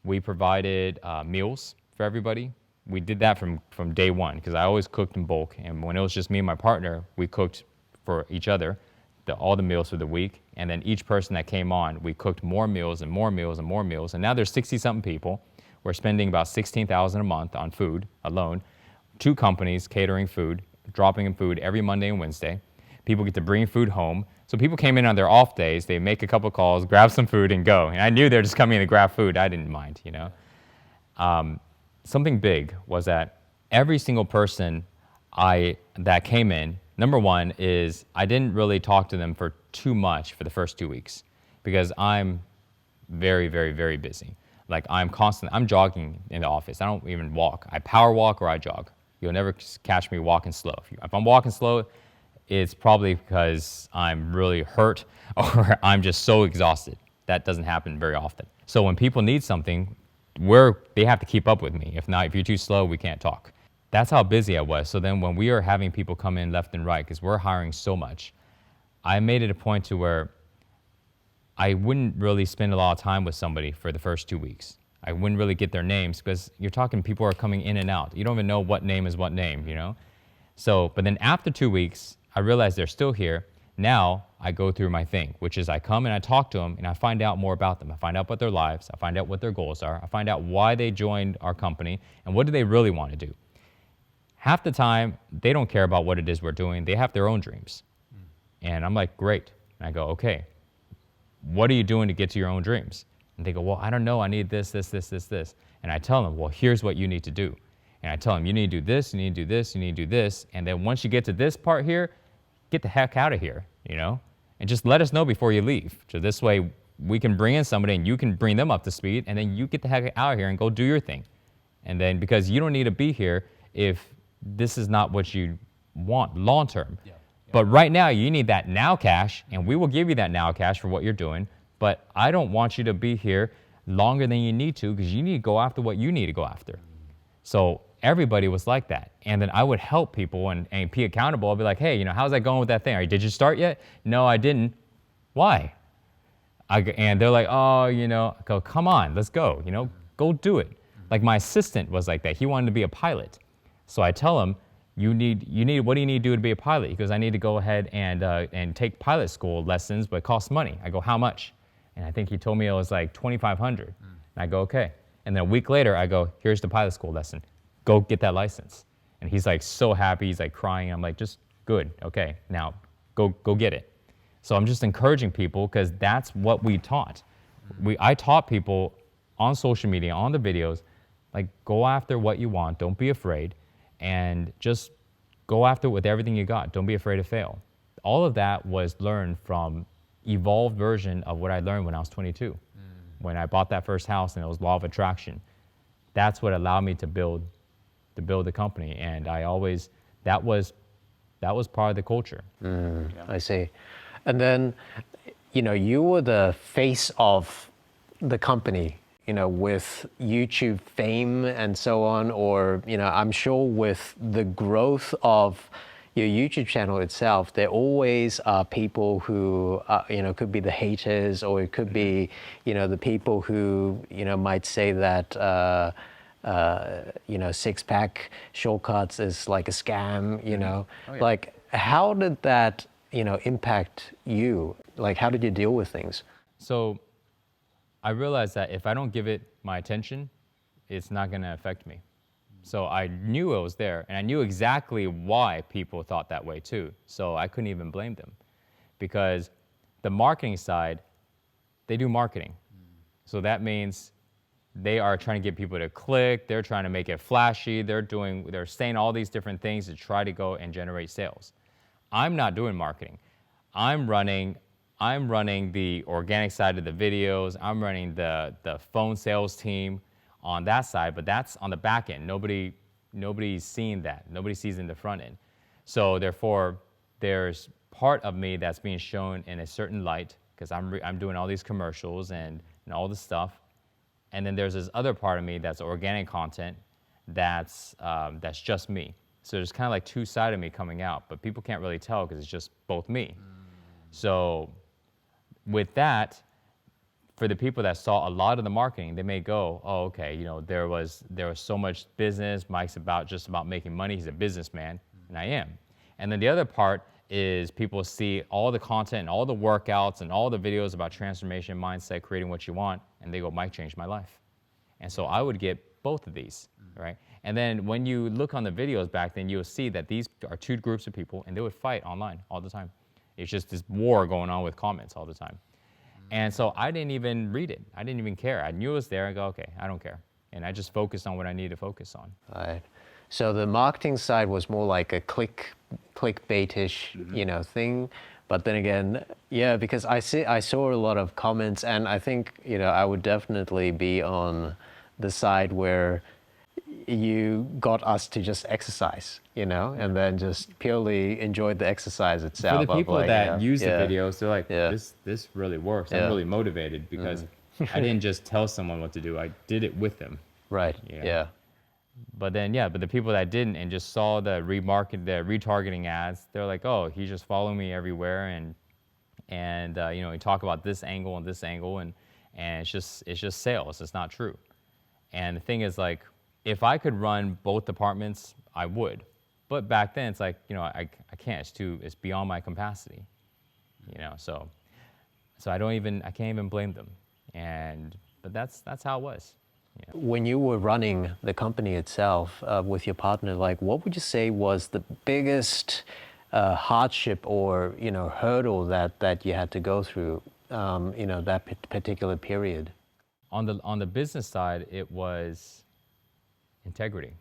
We provided meals for everybody. We did that from day one because I always cooked in bulk. And when it was just me and my partner, we cooked for each other all the meals for the week. And then each person that came on, we cooked more meals and more meals and more meals. And now there's 60-something people. We're spending about $16,000 a month on food alone. 2 companies catering food, dropping in food every Monday and Wednesday. People get to bring food home. So people came in on their off days. They make a couple calls, grab some food, and go. And I knew they were just coming in to grab food. I didn't mind, Something big was that every single person that came in, number one is I didn't really talk to them for too much for the first 2 weeks because I'm very, very, very busy. Like I'm jogging in the office. I don't even walk. I power walk or I jog. You'll never catch me walking slow. If I'm walking slow, it's probably because I'm really hurt or I'm just so exhausted. That doesn't happen very often. So when people need something, they have to keep up with me. If not, if you're too slow, we can't talk. That's how busy I was. So then when we are having people come in left and right, because we're hiring so much, I made it a point to where I wouldn't really spend a lot of time with somebody for the first 2 weeks. I wouldn't really get their names because you're talking people are coming in and out. You don't even know what name is what name, you know? So, but then after 2 weeks, I realized they're still here. Now I go through my thing, which is I come and I talk to them and I find out more about them. I find out about their lives. I find out what their goals are. I find out why they joined our company and what do they really want to do. Half the time, they don't care about what it is we're doing. They have their own dreams. And I'm like, great. And I go, okay, what are you doing to get to your own dreams? And they go, well, I don't know. I need this. And I tell them, well, here's what you need to do. And I tell them, you need to do this, you need to do this, you need to do this. And then once you get to this part here, get the heck out of here, you know? And just let us know before you leave. So this way we can bring in somebody and you can bring them up to speed and then you get the heck out of here and go do your thing. And then because you don't need to be here if this is not what you want long term. Yeah. But right now you need that now cash and we will give you that now cash for what you're doing. But I don't want you to be here longer than you need to because you need to go after what you need to go after. So everybody was like that. And then I would help people and be accountable. I'll be like, hey, you know, how's that going with that thing? Did you start yet? No, I didn't. Why? And they're like, oh, you know, I go, come on, let's go, you know, go do it. Like my assistant was like that. He wanted to be a pilot. So I tell him, what do you need to do to be a pilot? He goes, I need to go ahead and take pilot school lessons, but it costs money. I go, how much? And I think he told me it was like $2,500. And I go, okay. And then a week later, I go, here's the pilot school lesson. Go get that license. And he's like so happy. He's like crying. I'm like, just good. Okay, now go get it. So I'm just encouraging people because that's what we taught. I taught people on social media, on the videos, like go after what you want. Don't be afraid. And just go after it with everything you got. Don't be afraid to fail. All of that was learned from evolved version of what I learned when I was 22. When I bought that first house and it was law of attraction. That's what allowed me to build the company. And I always, that was part of the culture. I see. And then, you know, you were the face of the company, you know, with YouTube fame and so on, or, you know, I'm sure with the growth of your YouTube channel itself, there always are people who, you know, could be the haters, or it could be, you know, the people who, you know, might say that, you know, six-pack shortcuts is like a scam, you know. Oh, yeah. Like, how did that, you know, impact you? Like, how did you deal with things? So I realized that if I don't give it my attention, it's not going to affect me. So I knew it was there, and I knew exactly why people thought that way too. So I couldn't even blame them, because the marketing side, they do marketing. So that means they are trying to get people to click, they're trying to make it flashy, they're saying all these different things to try to go and generate sales. I'm not doing marketing. I'm running the organic side of the videos, I'm running the phone sales team on that side, but that's on the back end. Nobody's seeing that. Nobody sees in the front end. So therefore, there's part of me that's being shown in a certain light because I'm doing all these commercials and all this stuff. And then there's this other part of me that's organic content that's just me. So there's kind of like two sides of me coming out, but people can't really tell because it's just both me. So with that, for the people that saw a lot of the marketing, they may go, oh, okay, you know, there was so much business. Mike's just about making money. He's a businessman, and I am. And then the other part is people see all the content and all the workouts and all the videos about transformation, mindset, creating what you want, and they go, Mike changed my life. And so I would get both of these, right? And then when you look on the videos back then, you'll see that these are two groups of people, and they would fight online all the time. It's just this war going on with comments all the time. And so I didn't even read it. I didn't even care. I knew it was there. I go, okay, I don't care. And I just focused on what I needed to focus on. Right. So the marketing side was more like a clickbait-ish, you know, thing. But then again, yeah, because I saw a lot of comments, and I think, you know, I would definitely be on the side where you got us to just exercise, you know, and then just purely enjoyed the exercise itself. For the people like, that use the videos, they're like, Yeah. this really works. I'm really motivated because I didn't just tell someone what to do. I did it with them. Right. Yeah. Yeah. But then, but the people that didn't and just saw the retargeting ads, they're like, oh, he's just following me everywhere, and you know, he talk about this angle and this angle, and it's just sales. It's not true. And the thing is, like, if I could run both departments, I would. But back then, it's like, I can't. It's beyond my capacity, So I can't even blame them. But that's how it was. When you were running the company itself with your partner, like, what would you say was the biggest hardship or hurdle that you had to go through, that particular period? On the business side, it was integrity.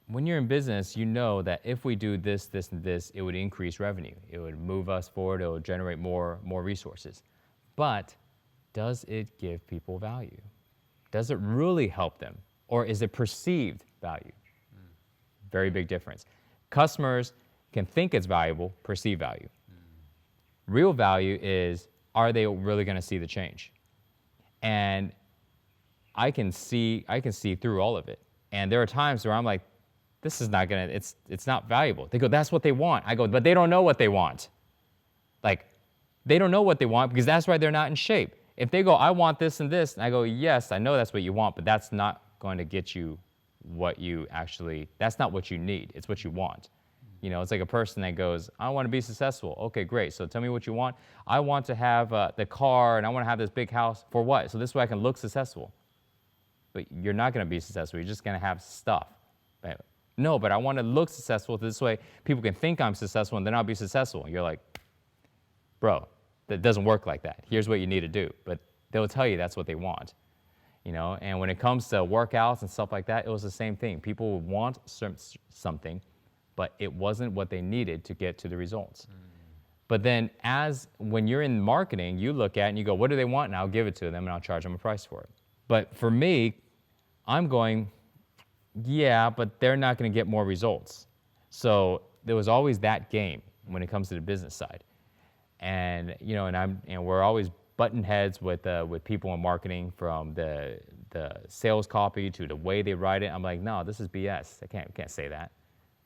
When you're in business, you know that if we do this, this, and this, it would increase revenue. It would move us forward. It would generate more resources. But does it give people value? Does it really help them? Or is it perceived value? Very big difference. Customers can think it's valuable, perceive value. Real value is, are they really going to see the change? And I can see through all of it. And there are times where I'm like, this is not gonna, it's not valuable. They go, that's what they want. I go, but they don't know what they want. Like, they don't know what they want because that's why they're not in shape. If they go, I want this and this, and I go, yes, I know that's what you want, but that's not going to get you what you actually, that's not what you need. It's what you want. It's like a person that goes, I want to be successful. Okay, great. So tell me what you want. I want to have the car and I want to have this big house. For what? So this way I can look successful. But you're not going to be successful. You're just going to have stuff. No, but I want to look successful. This way people can think I'm successful and then I'll be successful. And you're like, bro, that doesn't work like that. Here's what you need to do. But they'll tell you that's what they want. And when it comes to workouts and stuff like that, it was the same thing. People would want something, but it wasn't what they needed to get to the results. But then when you're in marketing, you look at it and you go, what do they want? And I'll give it to them and I'll charge them a price for it. But for me, I'm going, yeah, but they're not going to get more results. So there was always that game when it comes to the business side. And we're always button heads with people in marketing, from the sales copy to the way they write it. I'm like, no, this is BS. I can't say that.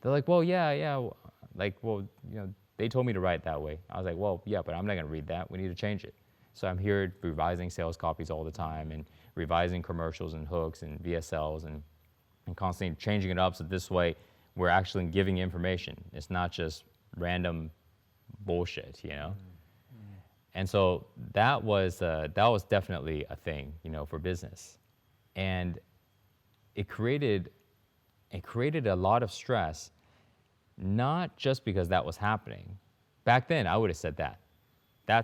They're like, well, yeah. Like, well, they told me to write it that way. I was like, well, yeah, but I'm not going to read that. We need to change it. So I'm here revising sales copies all the time and revising commercials and hooks and VSLs and constantly changing it up so this way we're actually giving information. It's not just random bullshit, And so that was definitely a thing, for business. And it created a lot of stress, not just because that was happening. Back then, I would have said that.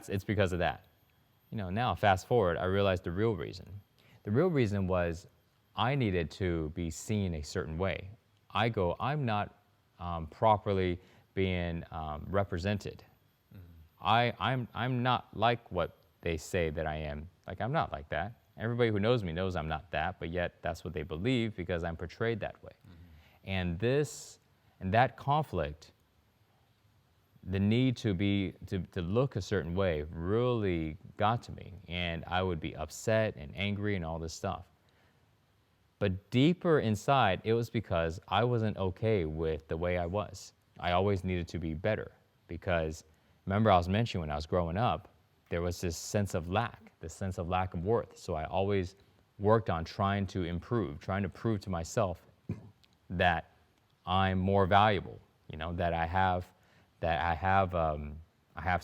It's because of that. Now fast forward, I realized the real reason. The real reason was I needed to be seen a certain way. I'm not properly being represented. I'm not like what they say that I am. Like, I'm not like that. Everybody who knows me knows I'm not that, but yet that's what they believe because I'm portrayed that way. And that conflict, the need to look a certain way really got to me, and I would be upset and angry and all this stuff. But deeper inside, it was because I wasn't okay with the way I was. I always needed to be better because, remember I was mentioning when I was growing up, there was this sense of lack of worth. So I always worked on trying to improve, trying to prove to myself that I'm more valuable, that I have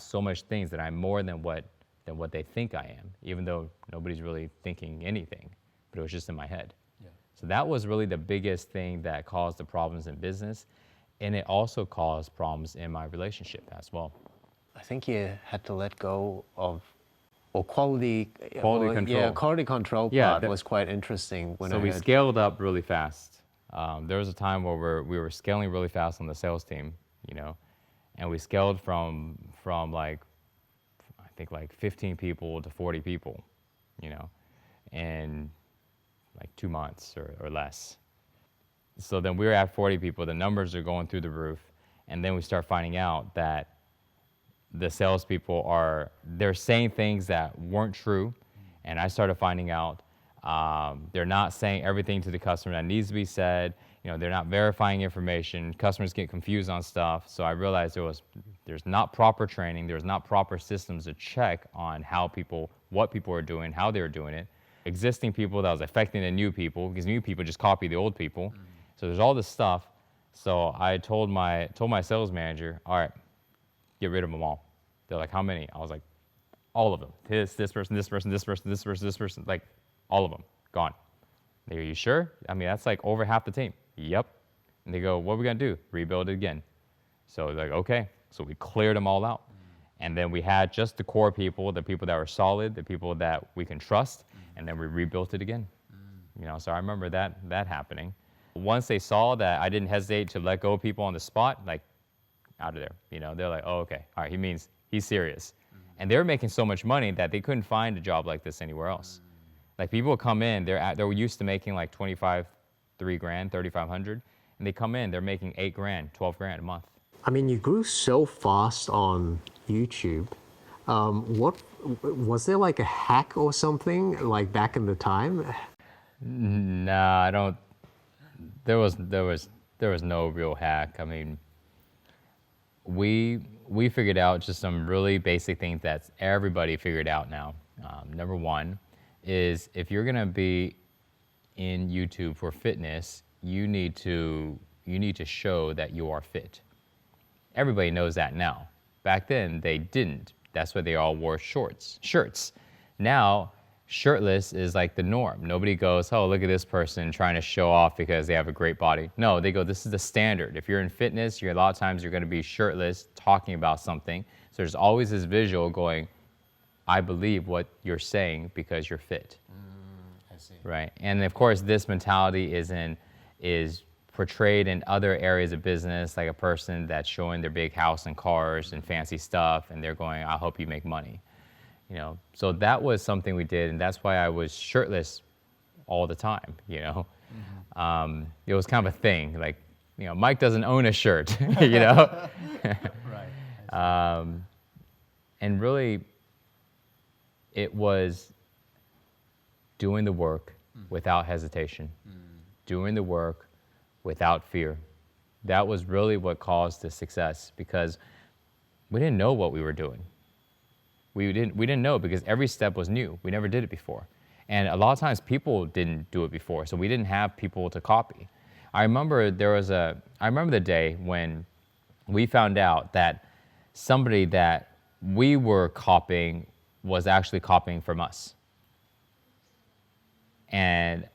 so much things, that I'm more than what they think I am, even though nobody's really thinking anything, but it was just in my head. Yeah. So that was really the biggest thing that caused the problems in business, and it also caused problems in my relationship as well. I think you had to let go of, or quality control. Yeah, quality control part was quite interesting. So we scaled up really fast. There was a time where we were scaling really fast on the sales team, and we scaled from like, I think like 15 people to 40 people, in like 2 months or less. So then we were at 40 people, the numbers are going through the roof, and then we start finding out that the salespeople they're saying things that weren't true, and I started finding out they're not saying everything to the customer that needs to be said. They're not verifying information. Customers get confused on stuff. So I realized there's not proper training. There's not proper systems to check on what people are doing, how they're doing it. existing people that was affecting the new people, because new people just copy the old people. So there's all this stuff. So I told my sales manager, all right, get rid of them all. They're like, how many? I was like, all of them. This person, this person, this person, this person, this person, like all of them, gone. They go, are you sure? I mean, that's like over half the team. Yep. And they go, what are we gonna do? Rebuild it again. So they're like, okay. So we cleared them all out. And then we had just the core people, the people that were solid, the people that we can trust, and then we rebuilt it again. You know, so I remember that happening. Once they saw that I didn't hesitate to let go of people on the spot, like, out of there, you know, they're like, oh, okay, all right, he means he's serious. And they were making so much money that they couldn't find a job like this anywhere else. Like, people would come in, they're used to making like 3 grand, 3,500, and they come in, they're making 8 grand, 12 grand a month. I mean, you grew so fast on YouTube. What was there like a hack or something like back in the time? Nah, I don't. There was no real hack. I mean, we figured out just some really basic things that everybody figured out now. Number one is, if you're gonna be in YouTube for fitness, you need to show that you are fit. Everybody knows that now. Back then, they didn't. That's why they all wore shirts. Now, shirtless is like the norm. Nobody goes, oh, look at this person trying to show off because they have a great body. No, they go, this is the standard. If you're in fitness, a lot of times you're gonna be shirtless talking about something. So there's always this visual going, I believe what you're saying because you're fit. I see. Right, and of course this mentality is portrayed in other areas of business, like a person that's showing their big house and cars and fancy stuff, and they're going, I hope you make money. You know, so that was something we did, and that's why I was shirtless all the time, you know. It was kind of a thing, like, you know, Mike doesn't own a shirt, you know. Right. And really, it was doing the work without hesitation, doing the work without fear. That was really what caused the success, because we didn't know what we were doing. We didn't know, because every step was new. We never did it before. And a lot of times people didn't do it before, so we didn't have people to copy. I remember the day when we found out that somebody that we were copying was actually copying from us. And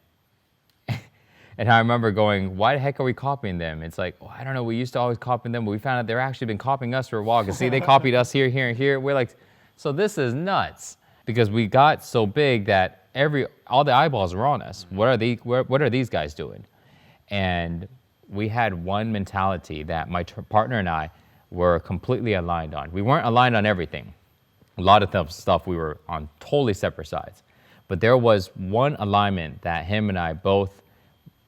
I remember going, why the heck are we copying them? It's like, oh, I don't know, we used to always copy them, but we found out they're actually been copying us for a while. Because see, they copied us here, here, and here. We're like, so this is nuts. Because we got so big that all the eyeballs were on us. What are these guys doing? And we had one mentality that my partner and I were completely aligned on. We weren't aligned on everything. A lot of stuff we were on totally separate sides. But there was one alignment that him and I both,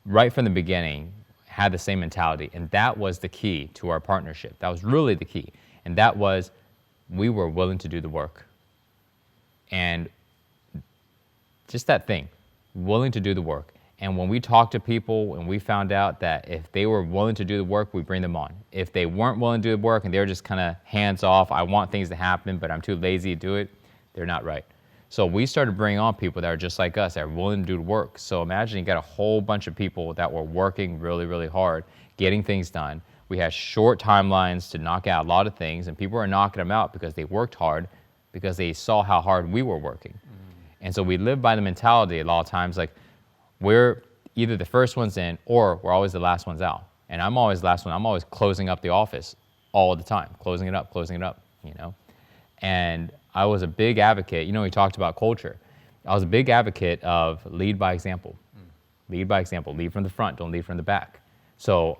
right from the beginning, had the same mentality, and that was the key to our partnership. That was really the key, and that was, we were willing to do the work. And just that thing, willing to do the work. And when we talked to people and we found out that if they were willing to do the work, we bring them on. If they weren't willing to do the work and they were just kind of hands off, I want things to happen, but I'm too lazy to do it, they're not right. So we started bringing on people that are just like us, that are willing to do the work. So imagine you got a whole bunch of people that were working really, really hard, getting things done. We had short timelines to knock out a lot of things, and people were knocking them out because they worked hard, because they saw how hard we were working. And so we live by the mentality a lot of times, like, we're either the first ones in or we're always the last ones out. And I'm always the last one. I'm always closing up the office all the time, closing it up, you know. And I was a big advocate, you know, we talked about culture. I was a big advocate of lead by example. Lead by example, lead from the front, don't lead from the back. So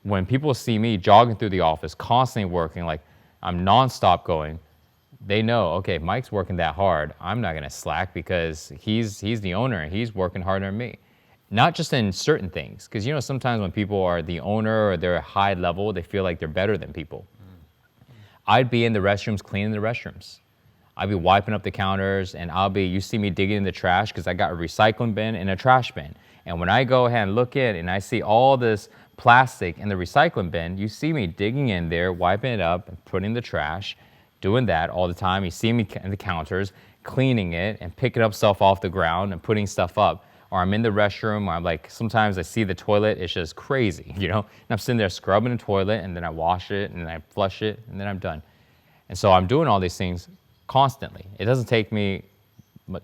when people see me jogging through the office, constantly working, like I'm nonstop going, they know, okay, Mike's working that hard. I'm not gonna slack because he's the owner and he's working harder than me. Not just in certain things, because you know, sometimes when people are the owner or they're high level, they feel like they're better than people. I'd be in the restrooms cleaning the restrooms. I'd be wiping up the counters, and you see me digging in the trash because I got a recycling bin and a trash bin. And when I go ahead and look in and I see all this plastic in the recycling bin, you see me digging in there, wiping it up, and putting the trash, doing that all the time. You see me in the counters, cleaning it and picking up stuff off the ground and putting stuff up. Or I'm in the restroom, or I'm like, sometimes I see the toilet, it's just crazy, you know? And I'm sitting there scrubbing the toilet, and then I wash it, and then I flush it, and then I'm done. And so I'm doing all these things constantly. It doesn't take me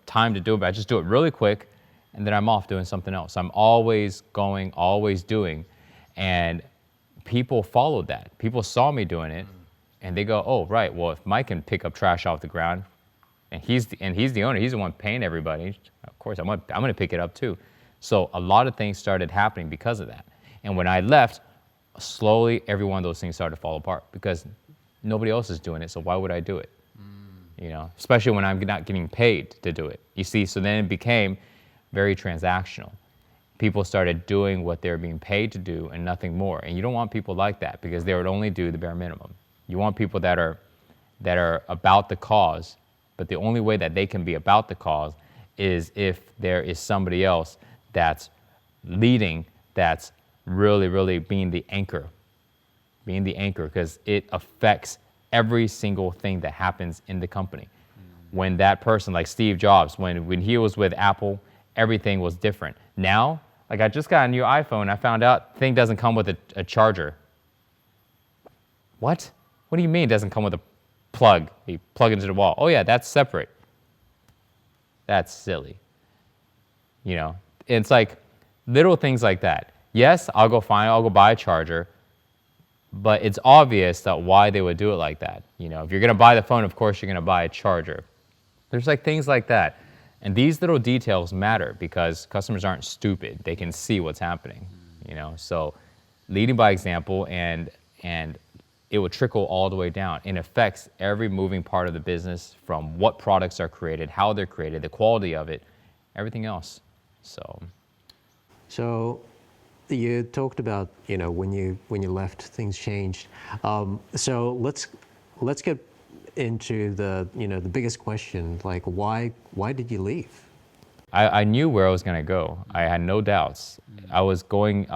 time to do it, but I just do it really quick, and then I'm off doing something else. I'm always going, always doing. And people followed that. People saw me doing it, and they go, oh, right, well, if Mike can pick up trash off the ground, and he's the owner, he's the one paying everybody, of course, I'm gonna pick it up too. So a lot of things started happening because of that. And when I left, slowly every one of those things started to fall apart because nobody else is doing it, so why would I do it? You know, especially when I'm not getting paid to do it. You see, so then it became very transactional. People started doing what they're being paid to do and nothing more. And you don't want people like that because they would only do the bare minimum. You want people that are about the cause, but the only way that they can be about the cause is if there is somebody else that's leading, that's really, really being the anchor, because it affects every single thing that happens in the company. When that person, like Steve Jobs, when he was with Apple, everything was different. Now, like I just got a new iPhone, I found out the thing doesn't come with a charger. What? What do you mean it doesn't come with a plug? You plug into the wall. Oh yeah, that's separate. That's silly. You know, it's like little things like that. Yes, I'll go buy a charger, but it's obvious that why they would do it like that. You know, if you're gonna buy the phone, of course you're gonna buy a charger. There's like things like that. And these little details matter because customers aren't stupid. They can see what's happening, you know? So leading by example and it would trickle all the way down. It affects every moving part of the business from what products are created, how they're created, the quality of it, everything else. So you talked about, you know, when you left, things changed. So let's get into the biggest question, like why did you leave? I knew where I was gonna go. I had no doubts. I was going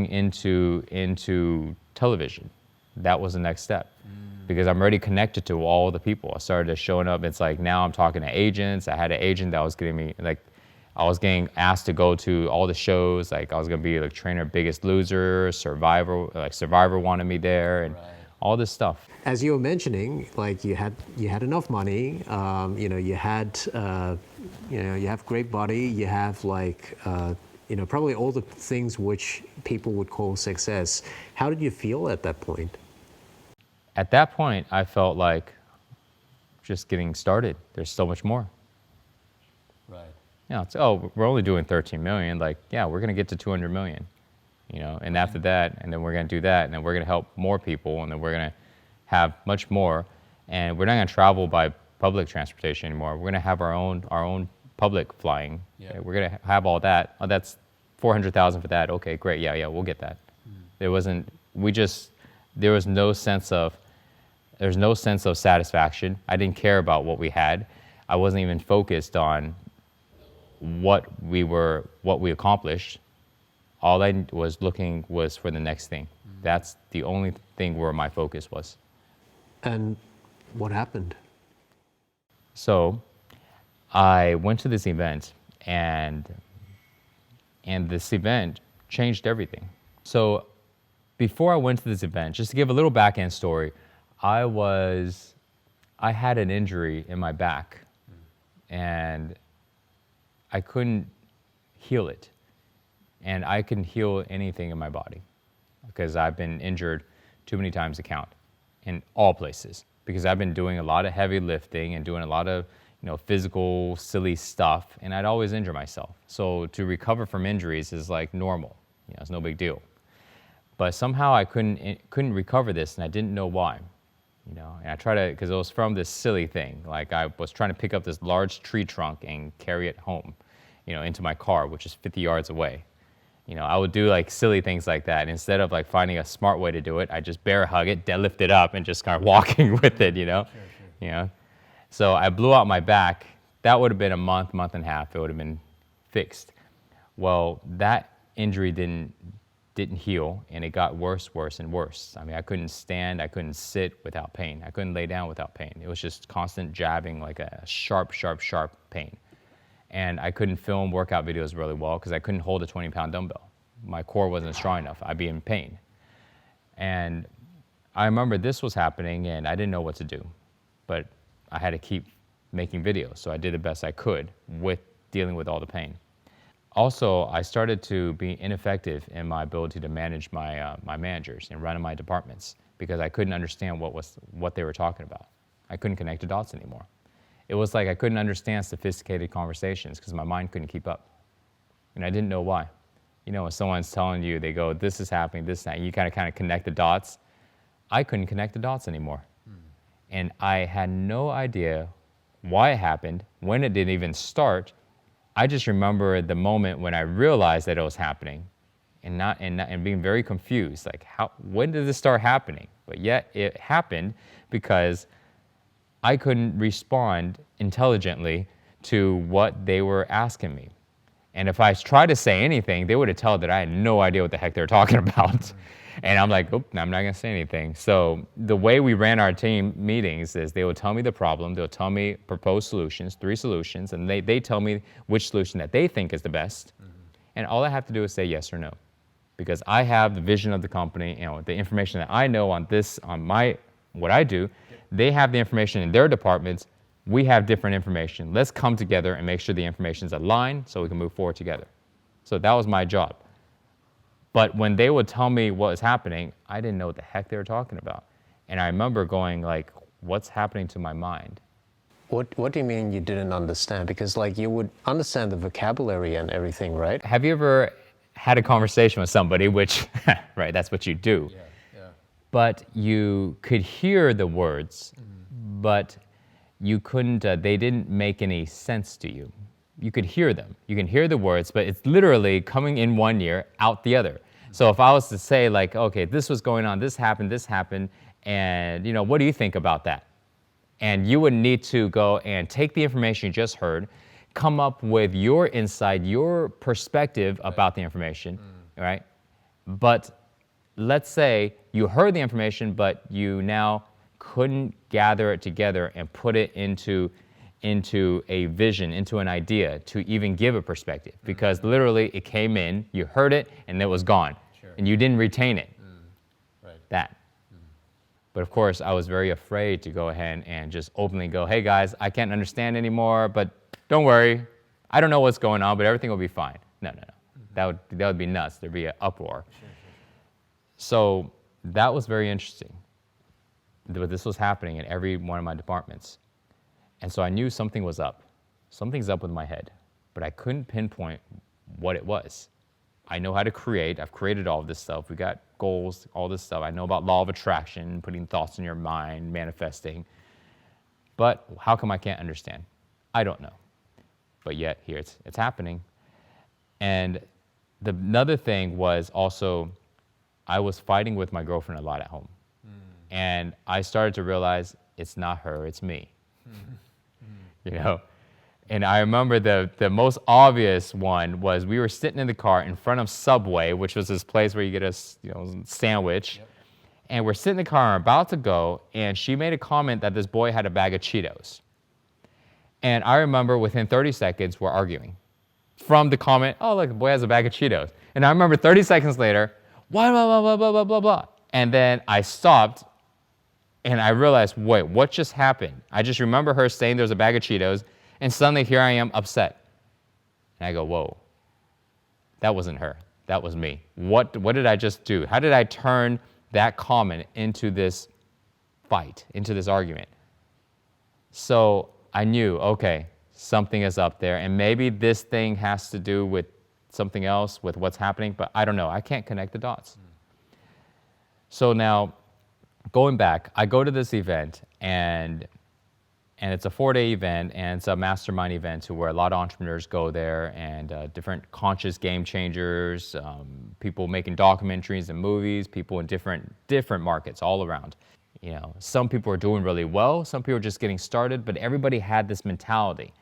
into television. That was the next step because I'm already connected to all the people. I started showing up. It's like now I'm talking to agents. I had an agent that was getting me I was getting asked to go to all the shows. Like I was gonna be like trainer Biggest Loser, Survivor. Like Survivor wanted me there, and all this stuff. As you were mentioning, like you had enough money. You have great body. You have probably all the things which people would call success. How did you feel at that point? At that point, I felt like just getting started. There's so much more. Right. You know, we're only doing 13 million. Like, yeah, we're gonna get to 200 million. You know, and after that, and then we're gonna do that, and then we're gonna help more people, and then we're gonna have much more. And we're not gonna travel by public transportation anymore. We're gonna have our own public flying. Yeah. We're gonna have all that. Oh, that's 400,000 for that. Okay, great. Yeah, we'll get that. There was no sense of satisfaction. I didn't care about what we had. I wasn't even focused on what we accomplished. All I was looking was for the next thing. That's the only thing where my focus was. And what happened? So I went to this event, and this event changed everything. So before I went to this event, just to give a little back end story, I had an injury in my back, and I couldn't heal it. And I can heal anything in my body because I've been injured too many times to count in all places because I've been doing a lot of heavy lifting and doing a lot of physical silly stuff, and I'd always injure myself. So to recover from injuries is like normal, it's no big deal. But somehow I couldn't recover this, and I didn't know why. And I tried to, because it was from this silly thing. Like I was trying to pick up this large tree trunk and carry it home, into my car, which is 50 yards away. I would do like silly things like that. Instead of like finding a smart way to do it, I just bear hug it, deadlift it up, and just start walking with it, Sure. So I blew out my back. That would have been a month and a half. It would have been fixed. Well, that injury didn't didn't heal, and it got worse, worse, and worse. I mean, I couldn't stand, I couldn't sit without pain. I couldn't lay down without pain. It was just constant jabbing, like a sharp, sharp, sharp pain. And I couldn't film workout videos really well because I couldn't hold a 20-pound dumbbell. My core wasn't strong enough. I'd be in pain. And I remember this was happening, and I didn't know what to do. But I had to keep making videos, so I did the best I could with dealing with all the pain. Also, I started to be ineffective in my ability to manage my managers and run my departments because I couldn't understand what they were talking about. I couldn't connect the dots anymore. It was like I couldn't understand sophisticated conversations because my mind couldn't keep up. And I didn't know why. You know, when someone's telling you, they go, this is happening, this, that, and you kind of connect the dots. I couldn't connect the dots anymore. And I had no idea why it happened, when it didn't even start. I just remember the moment when I realized that it was happening and being very confused, like when did this start happening? But yet it happened because I couldn't respond intelligently to what they were asking me. And if I tried to say anything, they would have told that I had no idea what the heck they were talking about. And I'm like, oh, I'm not gonna say anything. So the way we ran our team meetings is they would tell me the problem, they'll tell me proposed solutions, 3 solutions, and they tell me which solution that they think is the best. And all I have to do is say yes or no. Because I have the vision of the company, you know, the information that I know on what I do, they have the information in their departments, we have different information. Let's come together and make sure the information's aligned so we can move forward together. So that was my job. But when they would tell me what was happening, I didn't know what the heck they were talking about. And I remember going like, what's happening to my mind? What do you mean you didn't understand? Because like you would understand the vocabulary and everything, right? Have you ever had a conversation with somebody, which, right, that's what you do. Yeah. But you could hear the words, but you couldn't, they didn't make any sense to you. You could hear them. You can hear the words, but it's literally coming in one ear, out the other. So if I was to say like, okay, this was going on, this happened, and you know, what do you think about that? And you would need to go and take the information you just heard, come up with your insight, your perspective about the information, right? But let's say you heard the information, but you now couldn't gather it together and put it into a vision, into an idea to even give a perspective. Because literally it came in, you heard it, and it was gone. Sure. And you didn't retain it. Right. That. But of course, I was very afraid to go ahead and just openly go, hey guys, I can't understand anymore, but don't worry. I don't know what's going on, but everything will be fine. No. That would be nuts. There'd be an uproar. Sure. So that was very interesting. This was happening in every one of my departments. And so I knew something was up. Something's up with my head, but I couldn't pinpoint what it was. I know how to create. I've created all of this stuff. We got goals, all this stuff. I know about law of attraction, putting thoughts in your mind, manifesting. But how come I can't understand? I don't know. But yet here it's happening. And another thing was also I was fighting with my girlfriend a lot at home. And I started to realize it's not her, it's me. You know? And I remember the most obvious one was we were sitting in the car in front of Subway, which was this place where you get a sandwich. Yep. And we're sitting in the car and about to go, and she made a comment that this boy had a bag of Cheetos. And I remember within 30 seconds, we're arguing. From the comment, oh, look, the boy has a bag of Cheetos. And I remember 30 seconds later, blah, blah, blah, blah, blah, blah, blah. And then I stopped, and I realized, wait, what just happened? I just remember her saying there's a bag of Cheetos, and suddenly here I am upset. And I go, whoa, that wasn't her. That was me. What did I just do? How did I turn that comment into this fight, into this argument? So I knew, okay, something is up there, and maybe this thing has to do with something else, with what's happening, but I don't know. I can't connect the dots. So now, going back, I go to this event, and it's a 4-day event, and it's a mastermind event to where a lot of entrepreneurs go there, and different conscious game changers, people making documentaries and movies, people in different markets all around. You know, some people are doing really well, some people are just getting started, but everybody had this mentality,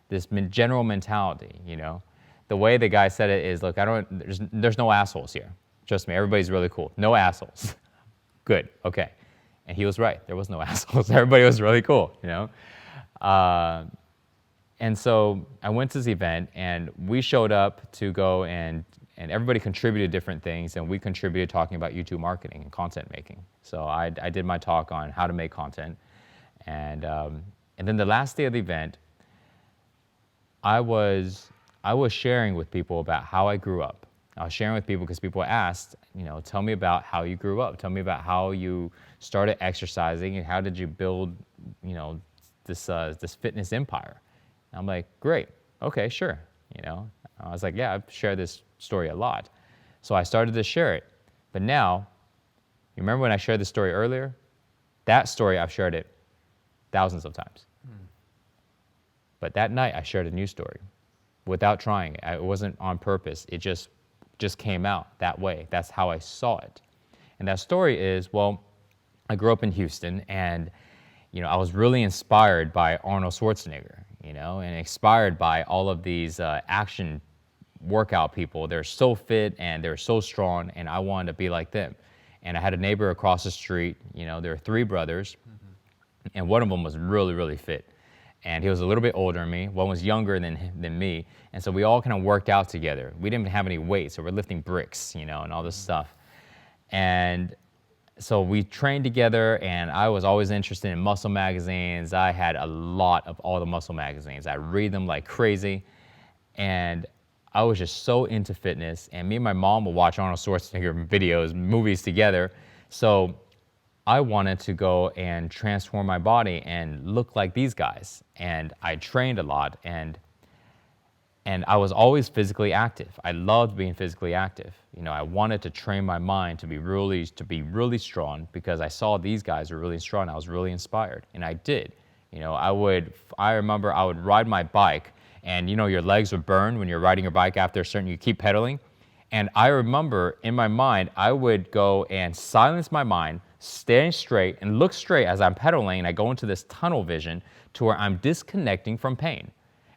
this general mentality. You know, the way the guy said it is, look, there's no assholes here. Trust me, everybody's really cool. No assholes. Good, okay. And he was right. There was no assholes. Everybody was really cool, you know? And so I went to this event, and we showed up to go, and everybody contributed different things, and we contributed talking about YouTube marketing and content making. So I did my talk on how to make content. And then the last day of the event, I was sharing with people about how I grew up. I was sharing with people because people asked, you know, tell me about how you grew up. Tell me about how you started exercising and how did you build, you know, this fitness empire. And I'm like, great, okay, sure. You know, I was like, yeah, I've shared this story a lot. So I started to share it. But now, you remember when I shared this story earlier? That story, I've shared it thousands of times. But that night, I shared a new story without trying it. It wasn't on purpose. It just came out that way. That's how I saw it. And that story is, well, I grew up in Houston, and you know, I was really inspired by Arnold Schwarzenegger, you know, and inspired by all of these action workout people. They're so fit and they're so strong, and I wanted to be like them. And I had a neighbor across the street, you know, there were 3 brothers, and one of them was really, really fit. And he was a little bit older than me. One was younger than me. And so we all kind of worked out together. We didn't even have any weights, so we're lifting bricks, you know, and all this stuff. And so we trained together, and I was always interested in muscle magazines. I had a lot of all the muscle magazines. I read them like crazy. And I was just so into fitness. And me and my mom would watch Arnold Schwarzenegger videos, movies together. So I wanted to go and transform my body and look like these guys. And I trained a lot, and I was always physically active. I loved being physically active. You know, I wanted to train my mind to be really strong because I saw these guys were really strong. I was really inspired, and I did. You know, I remember I would ride my bike, and you know, your legs would burn when you're riding your bike after a certain, you keep pedaling. And I remember in my mind, I would go and silence my mind, stand straight and look straight as I'm pedaling, and I go into this tunnel vision to where I'm disconnecting from pain.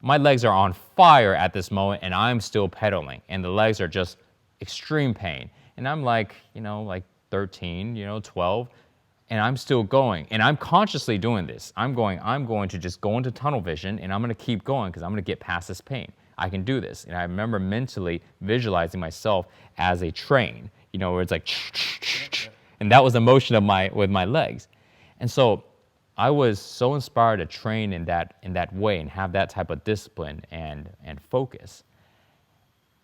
My legs are on fire at this moment, and I'm still pedaling, and the legs are just extreme pain. And I'm like, you know, like 13, you know, 12, and I'm still going. And I'm consciously doing this. I'm going to just go into tunnel vision, and I'm going to keep going because I'm going to get past this pain. I can do this. And I remember mentally visualizing myself as a train, you know, where it's like, and that was the motion of with my legs. And so I was so inspired to train in that way and have that type of discipline and focus.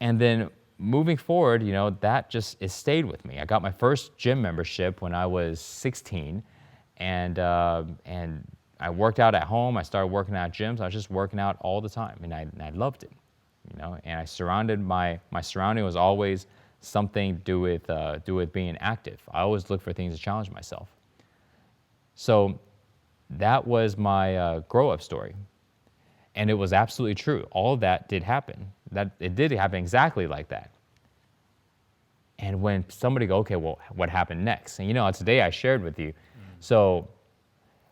And then moving forward, you know, that it stayed with me. I got my first gym membership when I was 16, and I worked out at home. I started working out at gyms. I was just working out all the time, and I loved it, you know. And my surrounding was always something to do with being active. I always look for things to challenge myself. So that was my grow-up story. And it was absolutely true. All of that did happen. It did happen exactly like that. And when somebody go, okay, well, what happened next? And you know, today I shared with you. So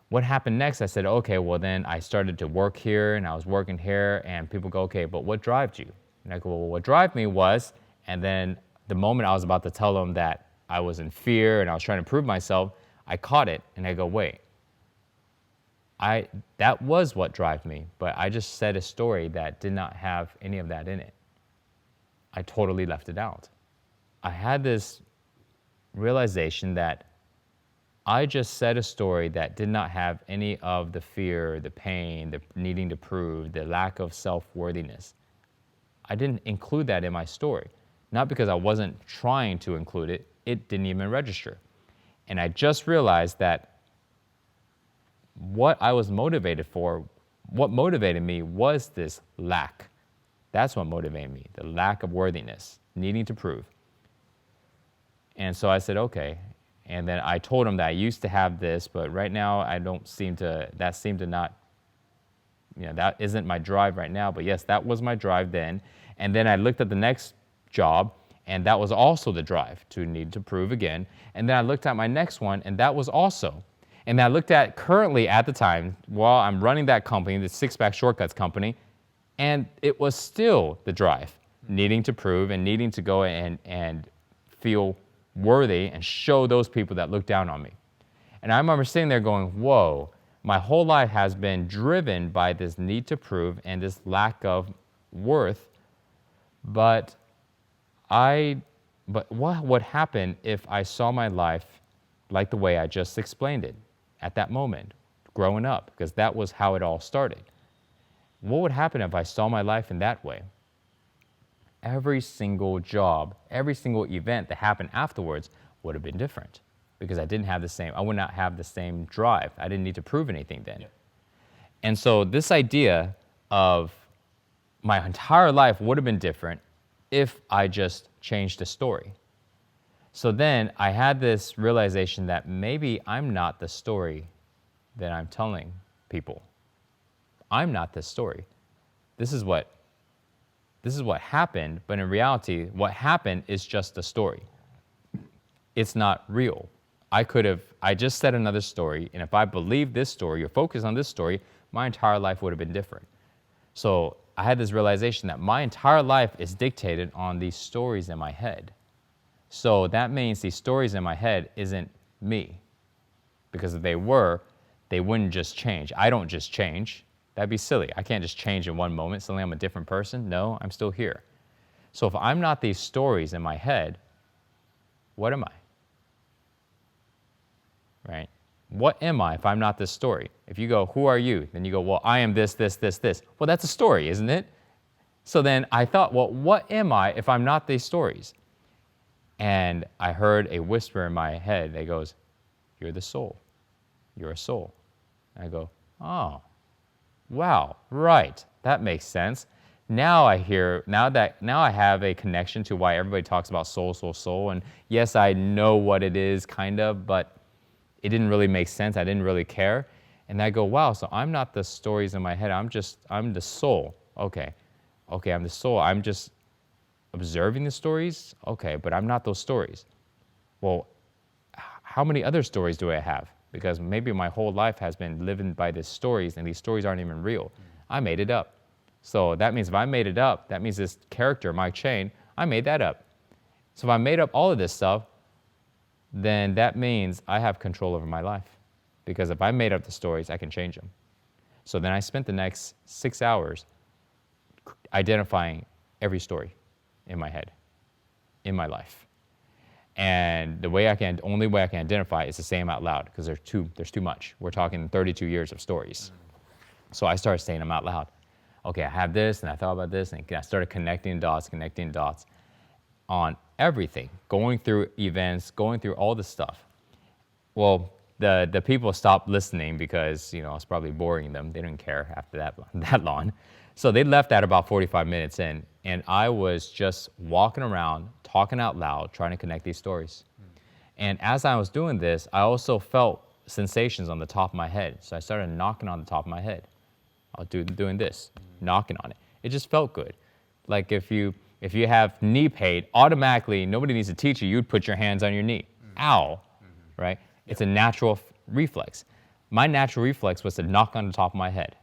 what happened next? I said, okay, well then I started to work here, and I was working here, and people go, okay, but what drove you? And I go, well, what drove me was, and then the moment I was about to tell them that I was in fear and I was trying to prove myself, I caught it, and I go, wait. That was what drove me, but I just said a story that did not have any of that in it. I totally left it out. I had this realization that I just said a story that did not have any of the fear, the pain, the needing to prove, the lack of self-worthiness. I didn't include that in my story. Not because I wasn't trying to include it, it didn't even register. And I just realized that what I was motivated for, what motivated me was this lack. That's what motivated me, the lack of worthiness, needing to prove. And so I said, okay. And then I told him that I used to have this, but right now that seemed to not, you know, that isn't my drive right now. But yes, that was my drive then. And then I looked at the next job, and that was also the drive to need to prove again. And then I looked at my next one, and that was also. And I looked at currently at the time, while I'm running that company, the Six Pack Shortcuts company, and it was still the drive, needing to prove and needing to go and feel worthy and show those people that look down on me. And I remember sitting there going, whoa, my whole life has been driven by this need to prove and this lack of worth. But what would happen if I saw my life like the way I just explained it at that moment, growing up, because that was how it all started. What would happen if I saw my life in that way? Every single job, every single event that happened afterwards would have been different, because I would not have the same drive. I didn't need to prove anything then. Yeah. And so this idea of my entire life would have been different if I just changed the story. So then I had this realization that maybe I'm not the story that I'm telling people. I'm not this story. This is what happened, but in reality, what happened is just a story. It's not real. I just said another story, and if I believed this story or focused on this story, my entire life would have been different. So I had this realization that my entire life is dictated on these stories in my head. So that means these stories in my head isn't me. Because if they were, they wouldn't just change. I don't just change. That'd be silly. I can't just change in one moment. Suddenly I'm a different person. No, I'm still here. So if I'm not these stories in my head, what am I? Right? What am I if I'm not this story? If you go, who are you? Then you go, well, I am this, this, this, this. Well, that's a story, isn't it? So then I thought, well, what am I if I'm not these stories? And I heard a whisper in my head that goes, you're the soul. You're a soul. And I go, oh, wow, right. That makes sense. Now I have a connection to why everybody talks about soul, soul, soul. And yes, I know what it is, kind of, but it didn't really make sense. I didn't really care. And I go, wow, so I'm not the stories in my head. I'm the soul. Okay, I'm the soul. I'm just observing the stories? Okay, but I'm not those stories. Well, how many other stories do I have? Because maybe my whole life has been living by these stories, and these stories aren't even real. I made it up. So that means if I made it up, that means this character, Mike Chang, I made that up. So if I made up all of this stuff, then that means I have control over my life. Because if I made up the stories, I can change them. So then I spent the next 6 hours identifying every story in my head, in my life. And the only way I can identify is to say them out loud, because there's too much. We're talking 32 years of stories. So I started saying them out loud. Okay, I have this, and I thought about this, and I started connecting dots on everything, going through events, going through all this stuff. Well, the people stopped listening because, I was probably boring them. They didn't care after that long. So they left at about 45 minutes in, and I was just walking around, talking out loud, trying to connect these stories. And as I was doing this, I also felt sensations on the top of my head. So I started knocking on the top of my head. I was doing this, knocking on it. It just felt good. Like if you have knee pain, automatically, nobody needs to teach you, you'd put your hands on your knee. Ow, right? It's a natural reflex. My natural reflex was to knock on the top of my head.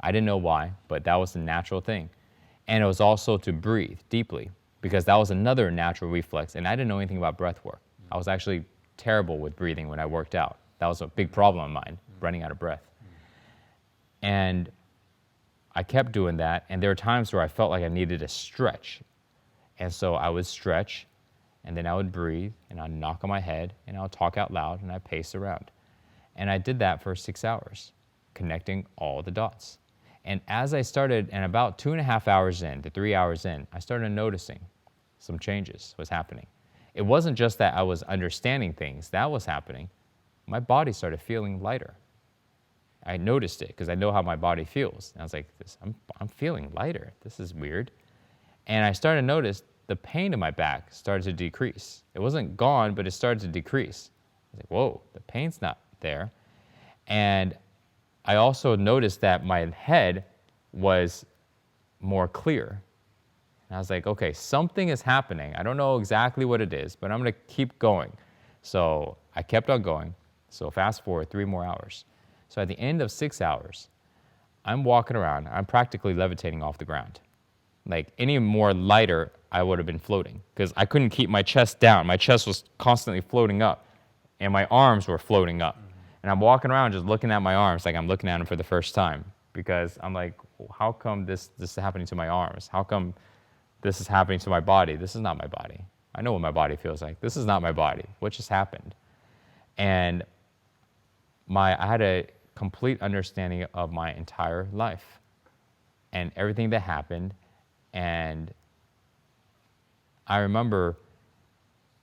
I didn't know why, but that was the natural thing. And it was also to breathe deeply, because that was another natural reflex, and I didn't know anything about breath work. I was actually terrible with breathing when I worked out. That was a big problem of mine, running out of breath. And I kept doing that, and there were times where I felt like I needed to stretch. And so I would stretch, and then I would breathe, and I'd knock on my head, and I would talk out loud, and I'd pace around. And I did that for 6 hours, connecting all the dots. And as I started, and about 2.5 hours in to 3 hours in, I started noticing some changes was happening. It wasn't just that I was understanding things, that was happening. My body started feeling lighter. I noticed it because I know how my body feels. And I was like, I'm feeling lighter. This is weird. And I started to notice the pain in my back started to decrease. It wasn't gone, but it started to decrease. I was like, whoa, the pain's not there. And I also noticed that my head was more clear. And I was like, okay, something is happening. I don't know exactly what it is, but I'm going to keep going. So I kept on going. So fast forward 3 more hours. So at the end of 6 hours, I'm walking around. I'm practically levitating off the ground. Like any more lighter, I would have been floating because I couldn't keep my chest down. My chest was constantly floating up and my arms were floating up. And I'm walking around just looking at my arms like I'm looking at them for the first time because I'm like, how come this is happening to my arms? How come this is happening to my body? This is not my body. I know what my body feels like. This is not my body. What just happened? And I had a complete understanding of my entire life and everything that happened. And I remember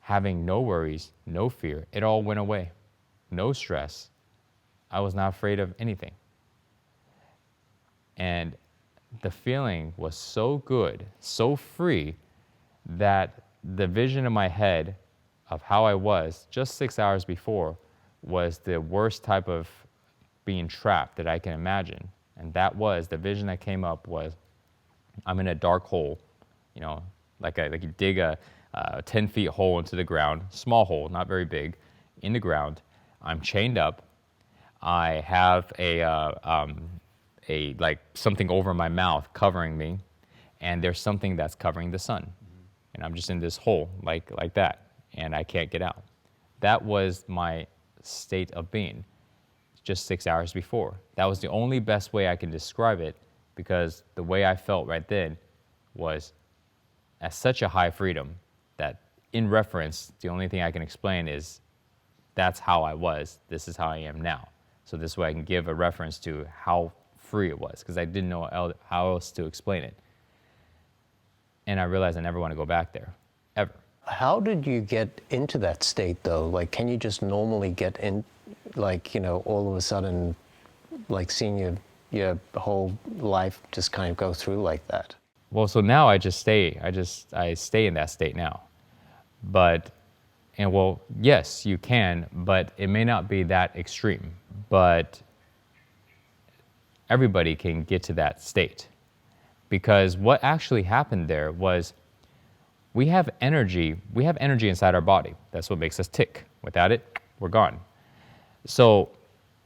having no worries, no fear. It all went away. No stress. I was not afraid of anything. And the feeling was so good, so free, that the vision in my head of how I was just 6 hours before was the worst type of being trapped that I can imagine. And that was, the vision that came up was, I'm in a dark hole, you know, like you dig a 10 feet hole into the ground, small hole, not very big, in the ground. I'm chained up. I have like something over my mouth covering me, and there's something that's covering the sun. And I'm just in this hole like that, and I can't get out. That was my state of being just 6 hours before. That was the only best way I can describe it, because the way I felt right then was at such a high freedom that in reference, the only thing I can explain is that's how I was. This is how I am now. So this way I can give a reference to how free it was, because I didn't know how else to explain it. And I realized I never want to go back there, ever. How did you get into that state though? Like, can you just normally get in, like, you know, all of a sudden, like seeing your whole life just kind of go through like that? Well, so now I stay in that state now. And well, yes, you can, but it may not be that extreme. But everybody can get to that state. Because what actually happened there was we have energy inside our body. That's what makes us tick. Without it, we're gone. So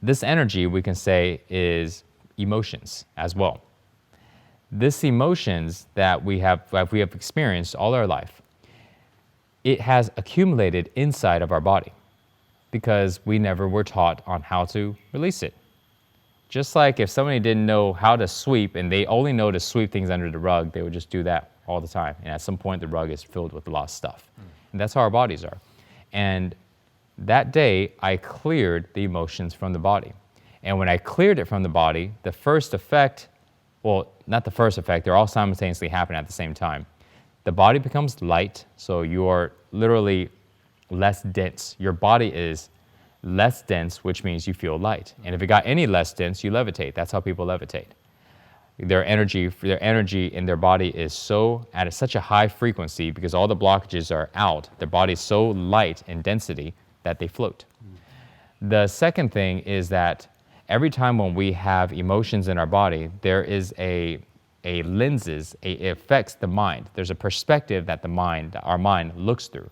this energy, we can say, is emotions as well. This emotions that we have experienced all our life, it has accumulated inside of our body because we never were taught on how to release it. Just like if somebody didn't know how to sweep and they only know to sweep things under the rug, they would just do that all the time. And at some point, the rug is filled with a lot of stuff. And that's how our bodies are. And that day, I cleared the emotions from the body. And when I cleared it from the body, the first effect, well, not the first effect, they're all simultaneously happening at the same time. The body becomes light, so you are literally less dense. Your body is less dense, which means you feel light. And if it got any less dense, you levitate. That's how people levitate. Their energy in their body is so at such a high frequency because all the blockages are out. Their body is so light in density that they float. The second thing is that every time when we have emotions in our body, there is it affects the mind. There's a perspective that our mind looks through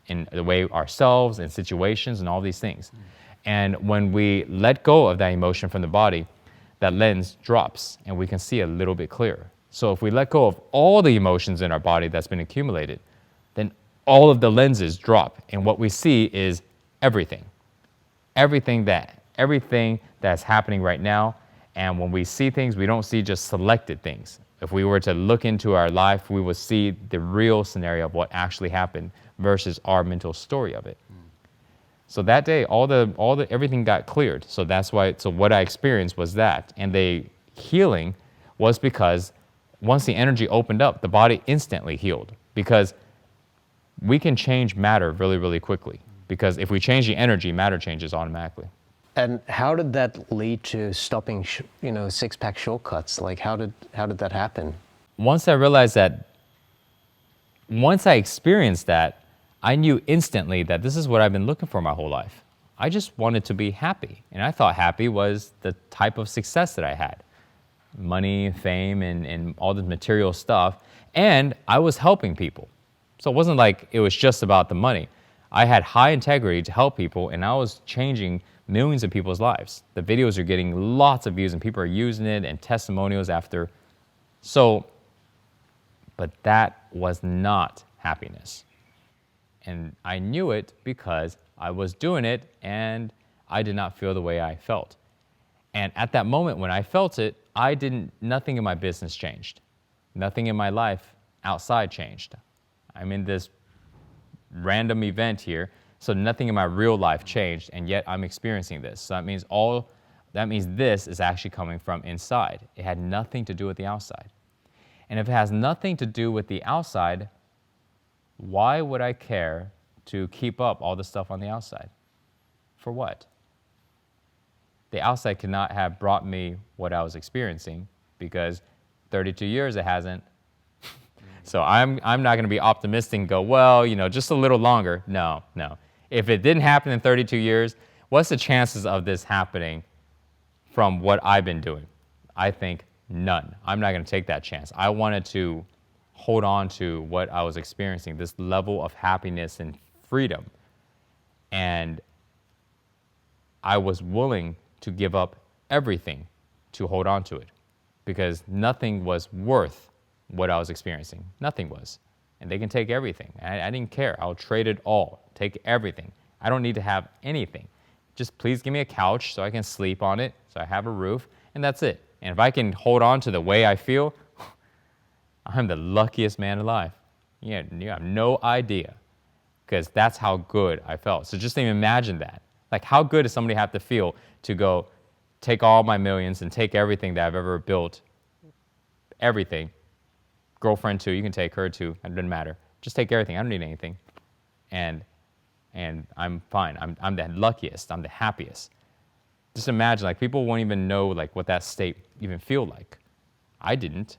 in the way ourselves and situations and all these things. And when we let go of that emotion from the body, that lens drops and we can see a little bit clearer. So if we let go of all the emotions in our body that's been accumulated, then all of the lenses drop and what we see is everything. Everything that's happening right now. And when we see things, we don't see just selected things. If we were to look into our life, we would see the real scenario of what actually happened versus our mental story of it. So that day, everything got cleared. So that's why. So what I experienced was that, and the healing was because once the energy opened up, the body instantly healed. Because we can change matter really, really quickly. Because if we change the energy, matter changes automatically. And how did that lead to stopping, six-pack shortcuts? Like, how did that happen? Once I realized that, once I experienced that, I knew instantly that this is what I've been looking for my whole life. I just wanted to be happy. And I thought happy was the type of success that I had. Money, fame, and all this material stuff. And I was helping people. So it wasn't like it was just about the money. I had high integrity to help people, and I was changing millions of people's lives. The videos are getting lots of views, and people are using it, and testimonials after. So but that was not happiness. And I knew it because I was doing it and I did not feel the way I felt. And at that moment when I felt it, nothing in my business changed. Nothing in my life outside changed. I'm in this random event here, so nothing in my real life changed, and yet I'm experiencing this. So that means this is actually coming from inside. It had nothing to do with the outside. And if it has nothing to do with the outside, why would I care to keep up all the stuff on the outside? For what? The outside could not have brought me what I was experiencing because 32 years it hasn't. So I'm not going to be optimistic and go, well, just a little longer. No. If it didn't happen in 32 years, what's the chances of this happening from what I've been doing? I think none. I'm not going to take that chance. I wanted to hold on to what I was experiencing, this level of happiness and freedom. And I was willing to give up everything to hold on to it because nothing was worth what I was experiencing. Nothing was. And they can take everything. I didn't care. I'll trade it all. Take everything. I don't need to have anything. Just please give me a couch so I can sleep on it, so I have a roof, and that's it. And if I can hold on to the way I feel, I'm the luckiest man alive. You have no idea, because that's how good I felt. So just even imagine that. Like, how good does somebody have to feel to go take all my millions and take everything that I've ever built, everything, girlfriend too, you can take her too, it doesn't matter. Just take everything, I don't need anything. And I'm fine, I'm the luckiest, I'm the happiest. Just imagine, like, people won't even know like what that state even feel like. I didn't.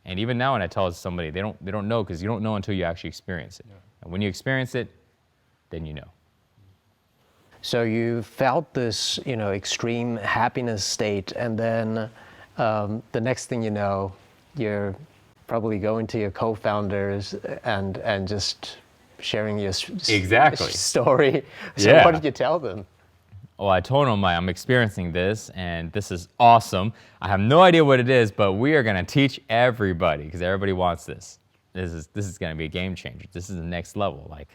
And even now when I tell somebody, they don't know, because you don't know until you actually experience it. Yeah. And when you experience it, then you know. So you felt this, extreme happiness state, and then the next thing you know, you're probably going to your co-founders and just sharing your story. So Yeah. What did you tell them? Well, I told them I'm experiencing this, and this is awesome. I have no idea what it is, but we are going to teach everybody because everybody wants this. This is going to be a game changer. This is the next level. Like,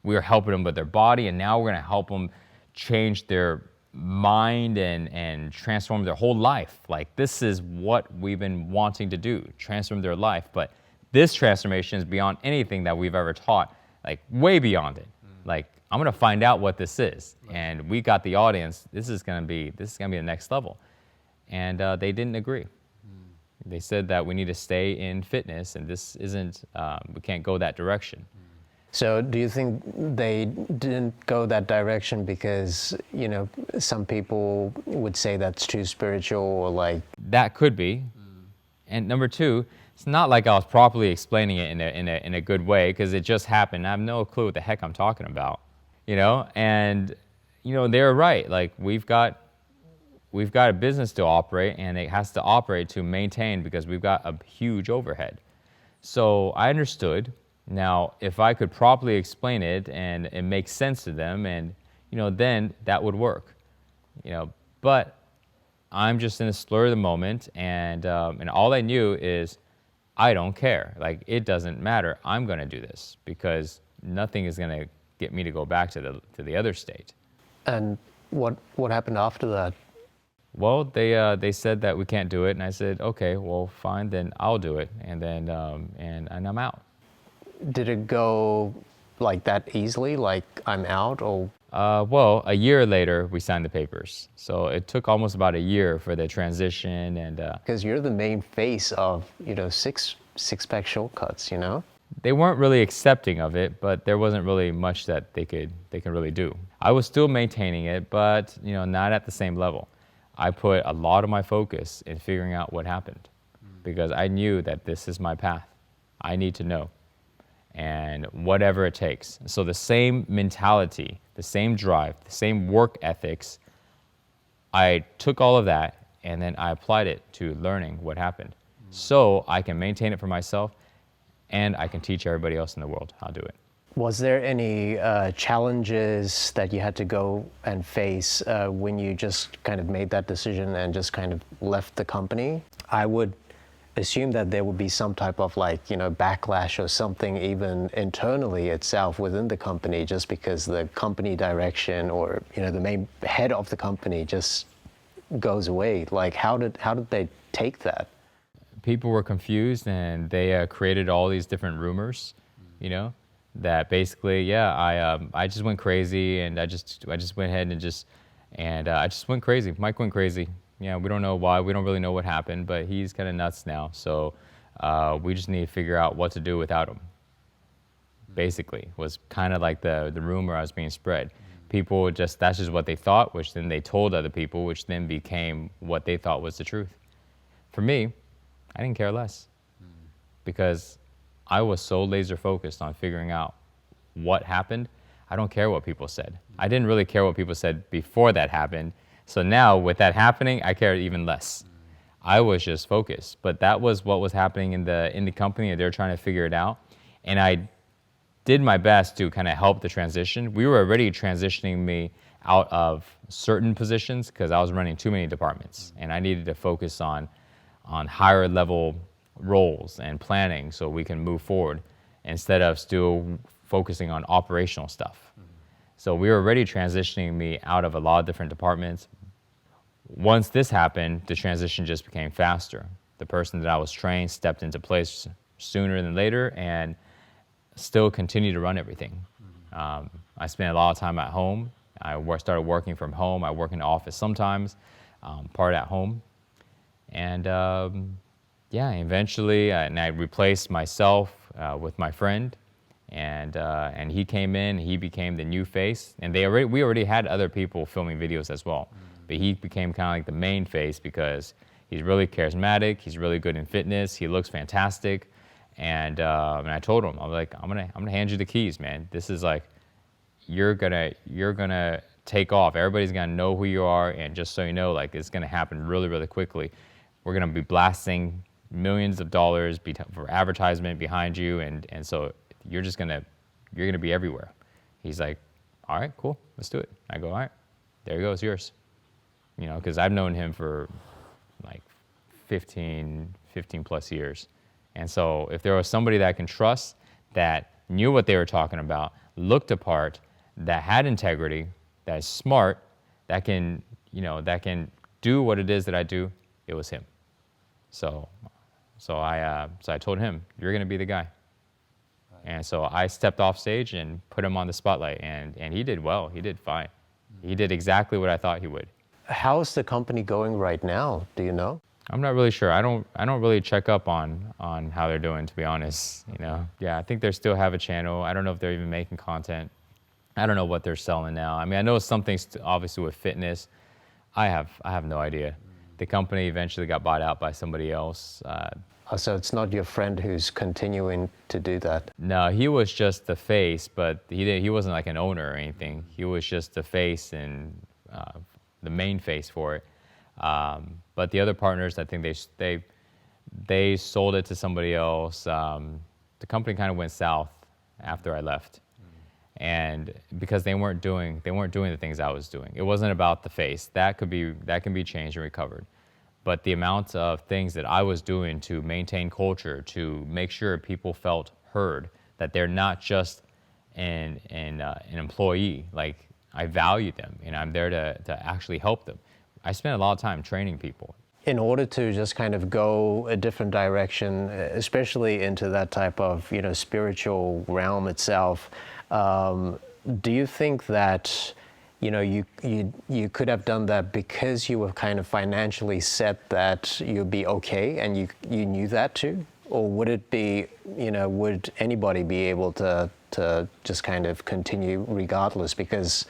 we are helping them with their body, and now we're going to help them change their mind and transform their whole life. Like, this is what we've been wanting to do, transform their life. But this transformation is beyond anything that we've ever taught, like way beyond it. Like, I'm going to find out what this is. And we got the audience. This is going to be the next level. And they didn't agree. They said that we need to stay in fitness, and this isn't, we can't go that direction. So do you think they didn't go that direction because, some people would say that's too spiritual, or like... That could be. And number two, it's not like I was properly explaining it in a good way, because it just happened. I have no clue what the heck I'm talking about, And, they're right. Like, we've got a business to operate, and it has to operate to maintain, because we've got a huge overhead. So I understood. Now, if I could properly explain it and it makes sense to them, and then that would work. But I'm just in a slur of the moment, and all I knew is I don't care. Like, it doesn't matter. I'm going to do this because nothing is going to get me to go back to the other state. And what happened after that? Well, they said that we can't do it, and I said, okay, well, fine, then I'll do it, and then and I'm out. Did it go like that easily, like I'm out, or? Well, a year later, we signed the papers. So it took almost about a year for the transition, and... Because you're the main face of, six-pack shortcuts, They weren't really accepting of it, but there wasn't really much that they could really do. I was still maintaining it, but, not at the same level. I put a lot of my focus in figuring out what happened, because I knew that this is my path. I need to know. And whatever it takes. So the same mentality, the same drive, the same work ethics, I took all of that and then I applied it to learning what happened. So I can maintain it for myself, and I can teach everybody else in the world how to do it. Was there any challenges that you had to go and face when you just kind of made that decision and just kind of left the company? I would assume that there would be some type of like, backlash or something even internally itself within the company, just because the company direction or, the main head of the company just goes away. Like, how did they take that? People were confused, and they created all these different rumors, that basically, yeah, I just went crazy, and I just went ahead and I just went crazy. Mike went crazy. Yeah, we don't know why. We don't really know what happened, but he's kind of nuts now. So we just need to figure out what to do without him. Basically, was kind of like the rumor I was being spread. People that's just what they thought, which then they told other people, which then became what they thought was the truth. For me, I didn't care less, because I was so laser focused on figuring out what happened. I don't care what people said. I didn't really care what people said before that happened. So now with that happening, I care even less. I was just focused, but that was what was happening in the company, and they're trying to figure it out. And I did my best to kind of help the transition. We were already transitioning me out of certain positions because I was running too many departments, and I needed to focus on higher level roles and planning so we can move forward instead of still focusing on operational stuff. So we were already transitioning me out of a lot of different departments. Once this happened, the transition just became faster. The person that I was trained stepped into place sooner than later and still continued to run everything. I spent a lot of time at home. I started working from home. I work in the office sometimes, part at home. And eventually, I replaced myself with my friend, and he came in. He became the new face, and we already had other people filming videos as well, but he became kind of like the main face because he's really charismatic. He's really good in fitness. He looks fantastic, and I told him, I was like, I'm gonna hand you the keys, man. This is like, you're gonna take off. Everybody's gonna know who you are, and just so you know, like, it's gonna happen really, really quickly. We're gonna be blasting millions of dollars for advertisement behind you, and so you're gonna be everywhere. He's like, all right, cool, let's do it. I go, all right, there you go, it's yours. Because I've known him for like 15 plus years. And so if there was somebody that I can trust, that knew what they were talking about, looked the part, that had integrity, that is smart, that can do what it is that I do, it was him. So I told him, you're gonna be the guy. And so I stepped off stage and put him on the spotlight, and he did well. He did fine. He did exactly what I thought he would. How's the company going right now? Do you know? I'm not really sure. I don't really check up on how they're doing, to be honest. Yeah, I think they still have a channel. I don't know if they're even making content. I don't know what they're selling now. I mean, I know something obviously with fitness. I have no idea. The company eventually got bought out by somebody else. So it's not your friend who's continuing to do that? No, he was just the face, but he wasn't like an owner or anything. He was just the face and the main face for it. But the other partners, I think they sold it to somebody else. The company kind of went south after I left, and because they weren't doing the things I was doing. It wasn't about the face. That can be changed and recovered. But the amount of things that I was doing to maintain culture, to make sure people felt heard, that they're not just an employee. Like, I value them, and I'm there to actually help them. I spent a lot of time training people. In order to just kind of go a different direction, especially into that type of spiritual realm itself, do you think that you could have done that because you were kind of financially set that you'd be okay, and you knew that too? Or would it be, would anybody be able to just kind of continue regardless? Because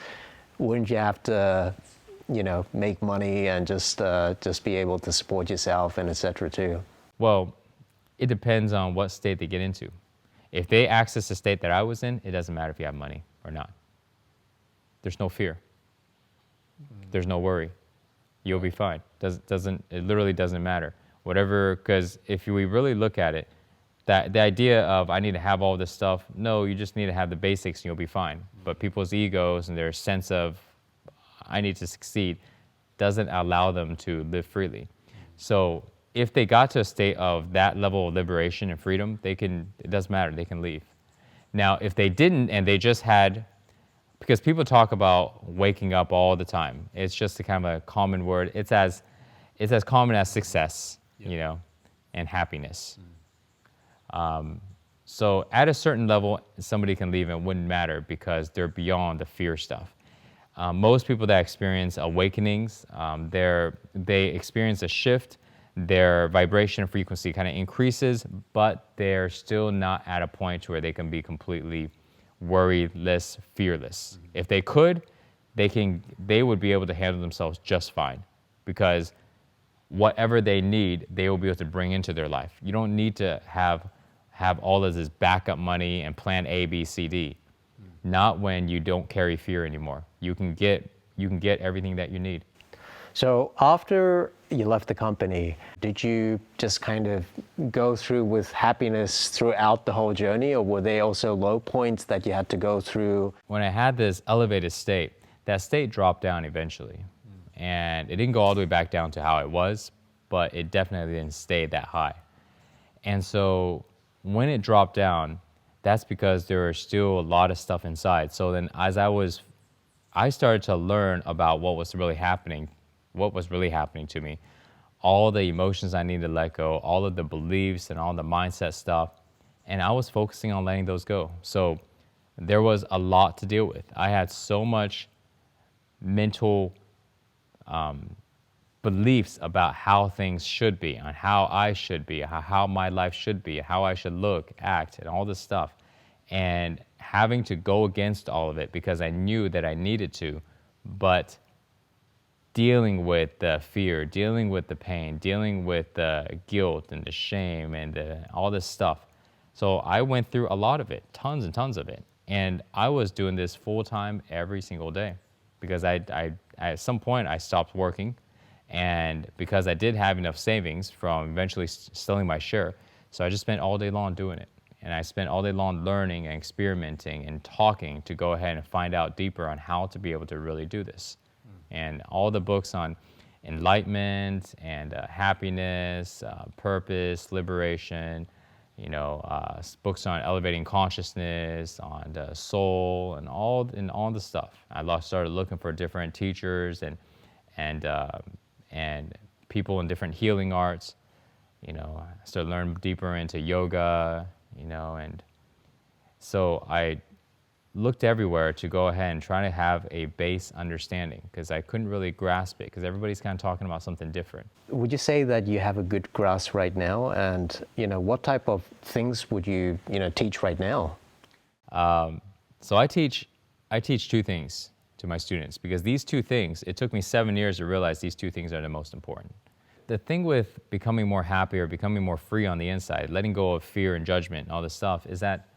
wouldn't you have to, make money and just be able to support yourself and et cetera too? Well, it depends on what state they get into. If they access the state that I was in, it doesn't matter if you have money or not. There's no fear. There's no worry. You'll be fine. It literally doesn't matter. Whatever, because if we really look at it, that the idea of I need to have all this stuff, no, you just need to have the basics and you'll be fine. But people's egos and their sense of I need to succeed doesn't allow them to live freely. So if they got to a state of that level of liberation and freedom, it doesn't matter, they can leave. Now, if they didn't and they just had, because people talk about waking up all the time. It's just a kind of a common word. It's as common as success, you know, and happiness. So at a certain level, somebody can leave and it wouldn't matter because they're beyond the fear stuff. Most people that experience awakenings, they experience a shift. Their vibration frequency kind of increases, but they're still not at a point where they can be completely worryless, fearless. If they could, they would be able to handle themselves just fine, because whatever they need, they will be able to bring into their life. You don't need to have all of this backup money and plan A, B, C, D. Not when you don't carry fear anymore. You can get everything that you need. So after you left the company, did you just kind of go through with happiness throughout the whole journey, or were there also low points that you had to go through? When I had this elevated state, that state dropped down eventually. And it didn't go all the way back down to how it was, but it definitely didn't stay that high. And so when it dropped down, that's because there was still a lot of stuff inside. So then as I started to learn about what was really happening to me, all the emotions I needed to let go, all of the beliefs and all the mindset stuff, and I was focusing on letting those go. So there was a lot to deal with. I had so much mental beliefs about how things should be, on how I should be, how my life should be, how I should look, act, and all this stuff. And having to go against all of it because I knew that I needed to, but dealing with the fear, dealing with the pain, dealing with the guilt and the shame and all this stuff. So I went through a lot of it, tons and tons of it. And I was doing this full time every single day because I at some point I stopped working, and because I did have enough savings from eventually selling my share, so I just spent all day long doing it. And I spent all day long learning and experimenting and talking to go ahead and find out deeper on how to be able to really do this. And all the books on enlightenment and happiness, purpose, liberation, books on elevating consciousness, on the soul, and all the stuff. I started looking for different teachers and people in different healing arts. I started learning deeper into yoga, and so I looked everywhere to go ahead and try to have a base understanding, because I couldn't really grasp it because everybody's kind of talking about something different. Would you say that you have a good grasp right now? And, what type of things would you, teach right now? So I teach two things to my students, because these two things, it took me 7 years to realize these two things are the most important. The thing with becoming more happy or becoming more free on the inside, letting go of fear and judgment and all this stuff, is that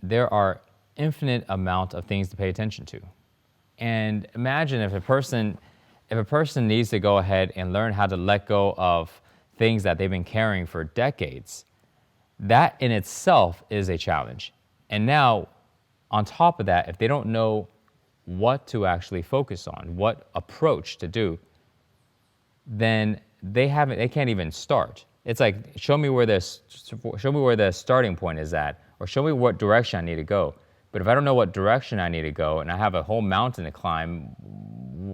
there are infinite amount of things to pay attention to. And imagine if a person needs to go ahead and learn how to let go of things that they've been carrying for decades, that in itself is a challenge. And now, on top of that, if they don't know what to actually focus on, what approach to do, then they can't even start. It's like, show me where the starting point is at, or show me what direction I need to go. But if I don't know what direction I need to go and I have a whole mountain to climb,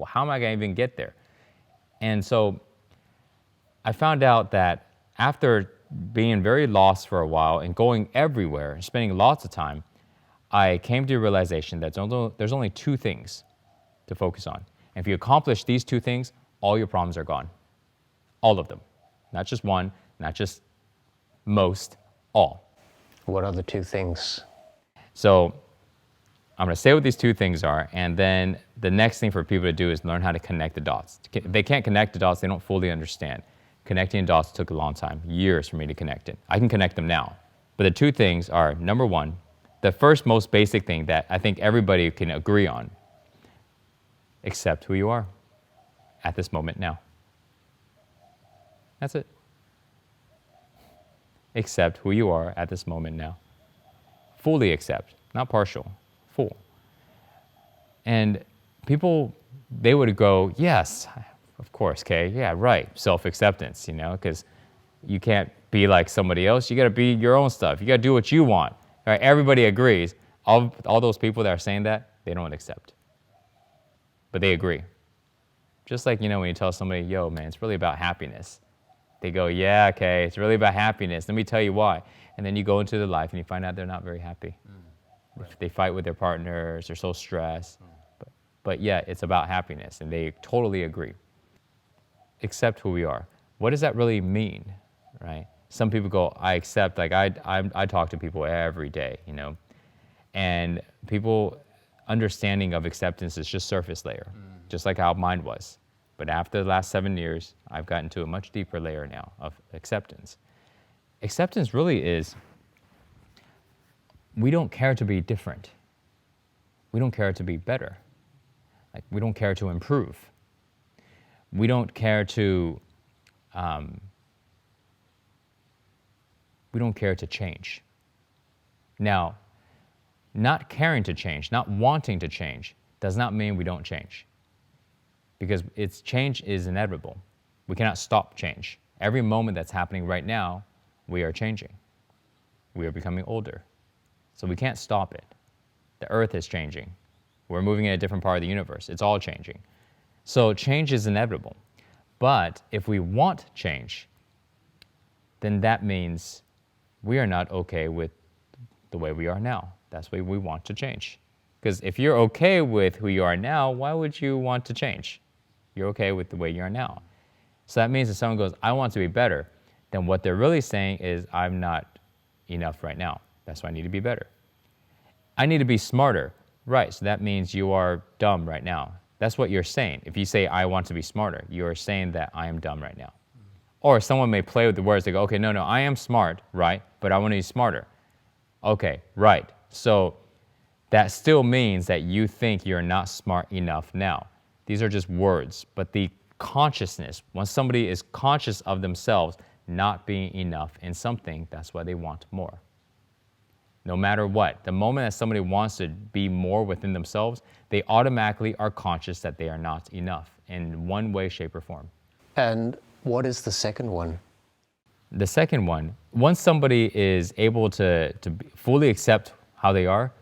how am I going to even get there? And so I found out that after being very lost for a while and going everywhere, spending lots of time, I came to a realization that there's only two things to focus on. And if you accomplish these two things, all your problems are gone. All of them. Not just one, not just most, all. What are the two things? So I'm going to say what these two things are, and then the next thing for people to do is learn how to connect the dots. If they can't connect the dots, they don't fully understand. Connecting dots took a long time, years for me to connect it. I can connect them now. But the two things are, number one, the first most basic thing that I think everybody can agree on: accept who you are at this moment now. That's it. Accept who you are at this moment now. Fully accept, not partial, full. And people, they would go, yes, Of course, Kay. Yeah, right. Self-acceptance, because you can't be like somebody else. You got to be your own stuff. You got to do what you want. Right? Everybody agrees. All those people that are saying that, they don't accept. But they agree. Just like, when you tell somebody, yo, man, it's really about happiness. They go, yeah, okay, it's really about happiness. Let me tell you why. And then you go into their life and you find out they're not very happy. Right. They fight with their partners, they're so stressed. But yeah, it's about happiness, and they totally agree. Accept who we are. What does that really mean, right? Some people go, I accept, like I talk to people every day, and people understanding of acceptance is just surface layer, just like how mine was. But after the last 7 years, I've gotten to a much deeper layer now of acceptance. Acceptance really is, we don't care to be different. We don't care to be better. Like, we don't care to improve. We don't care to, we don't care to change. Now, not caring to change, not wanting to change, does not mean we don't change. Because change is inevitable. We cannot stop change. Every moment that's happening right now, we are changing. We are becoming older. So we can't stop it. The earth is changing. We're moving in a different part of the universe. It's all changing. So change is inevitable. But if we want change, then that means we are not okay with the way we are now. That's why we want to change. Because if you're okay with who you are now, why would you want to change? You're okay with the way you are now. So that means if someone goes, I want to be better, then what they're really saying is, I'm not enough right now. That's why I need to be better. I need to be smarter. Right, so that means you are dumb right now. That's what you're saying. If you say, I want to be smarter, you're saying that I am dumb right now. Or someone may play with the words. They go, okay, no, I am smart, right? But I want to be smarter. Okay, right. So that still means that you think you're not smart enough now. These are just words. But the consciousness, once somebody is conscious of themselves not being enough in something, that's why they want more. No matter what, the moment that somebody wants to be more within themselves, they automatically are conscious that they are not enough in one way, shape, or form. And what is the second one? The second one, once somebody is able to fully accept how they are,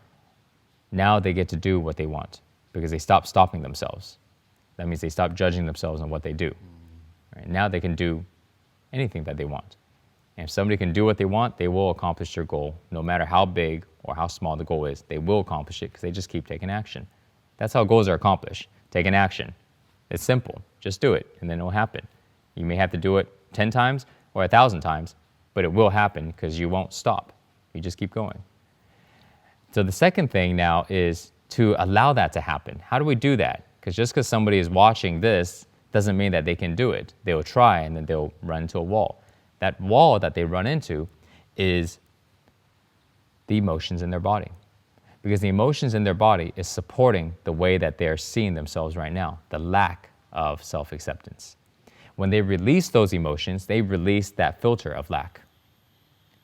now they get to do what they want because they stop stopping themselves. That means they stop judging themselves on what they do. Right? Now they can do anything that they want. And if somebody can do what they want, they will accomplish their goal. No matter how big or how small the goal is, they will accomplish it because they just keep taking action. That's how goals are accomplished, taking action. It's simple. Just do it, and then it will happen. You may have to do it 10 times or 1,000 times, but it will happen because you won't stop. You just keep going. So the second thing now is to allow that to happen. How do we do that? Because just because somebody is watching this doesn't mean that they can do it. They will try, and then they'll run into a wall. That wall that they run into is the emotions in their body. Because the emotions in their body is supporting the way that they're seeing themselves right now, the lack of self-acceptance. When they release those emotions, they release that filter of lack.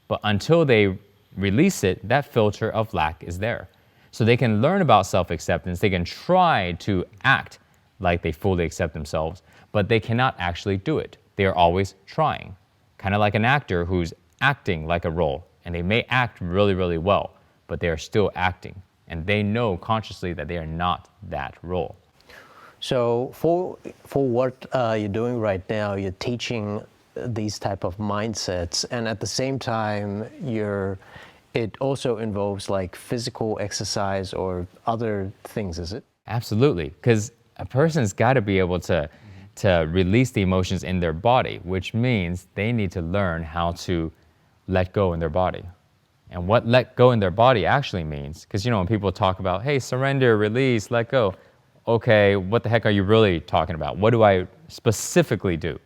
But until they release it, that filter of lack is there. So they can learn about self-acceptance, they can try to act like they fully accept themselves, but they cannot actually do it. They are always trying. Kind of like an actor who's acting like a role, and they may act really, really well, but they are still acting, and they know consciously that they are not that role. So for what you're doing right now, you're teaching these type of mindsets, and at the same time, it also involves like physical exercise or other things, is it? Absolutely, because a person's got to be able to release the emotions in their body, which means they need to learn how to let go in their body. And what let go in their body actually means, because when people talk about, hey, surrender, release, let go, okay, what the heck are you really talking about? What do I specifically do?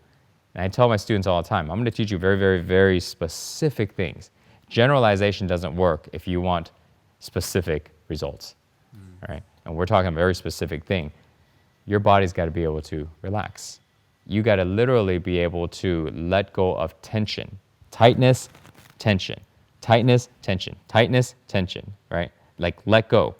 And I tell my students all the time, I'm going to teach you very, very, very specific things. Generalization doesn't work if you want specific results, right? And we're talking a very specific thing. Your body's got to be able to relax. You got to literally be able to let go of tension. Tightness, tension. Tightness, tension. Tightness, tension, right? Like let go.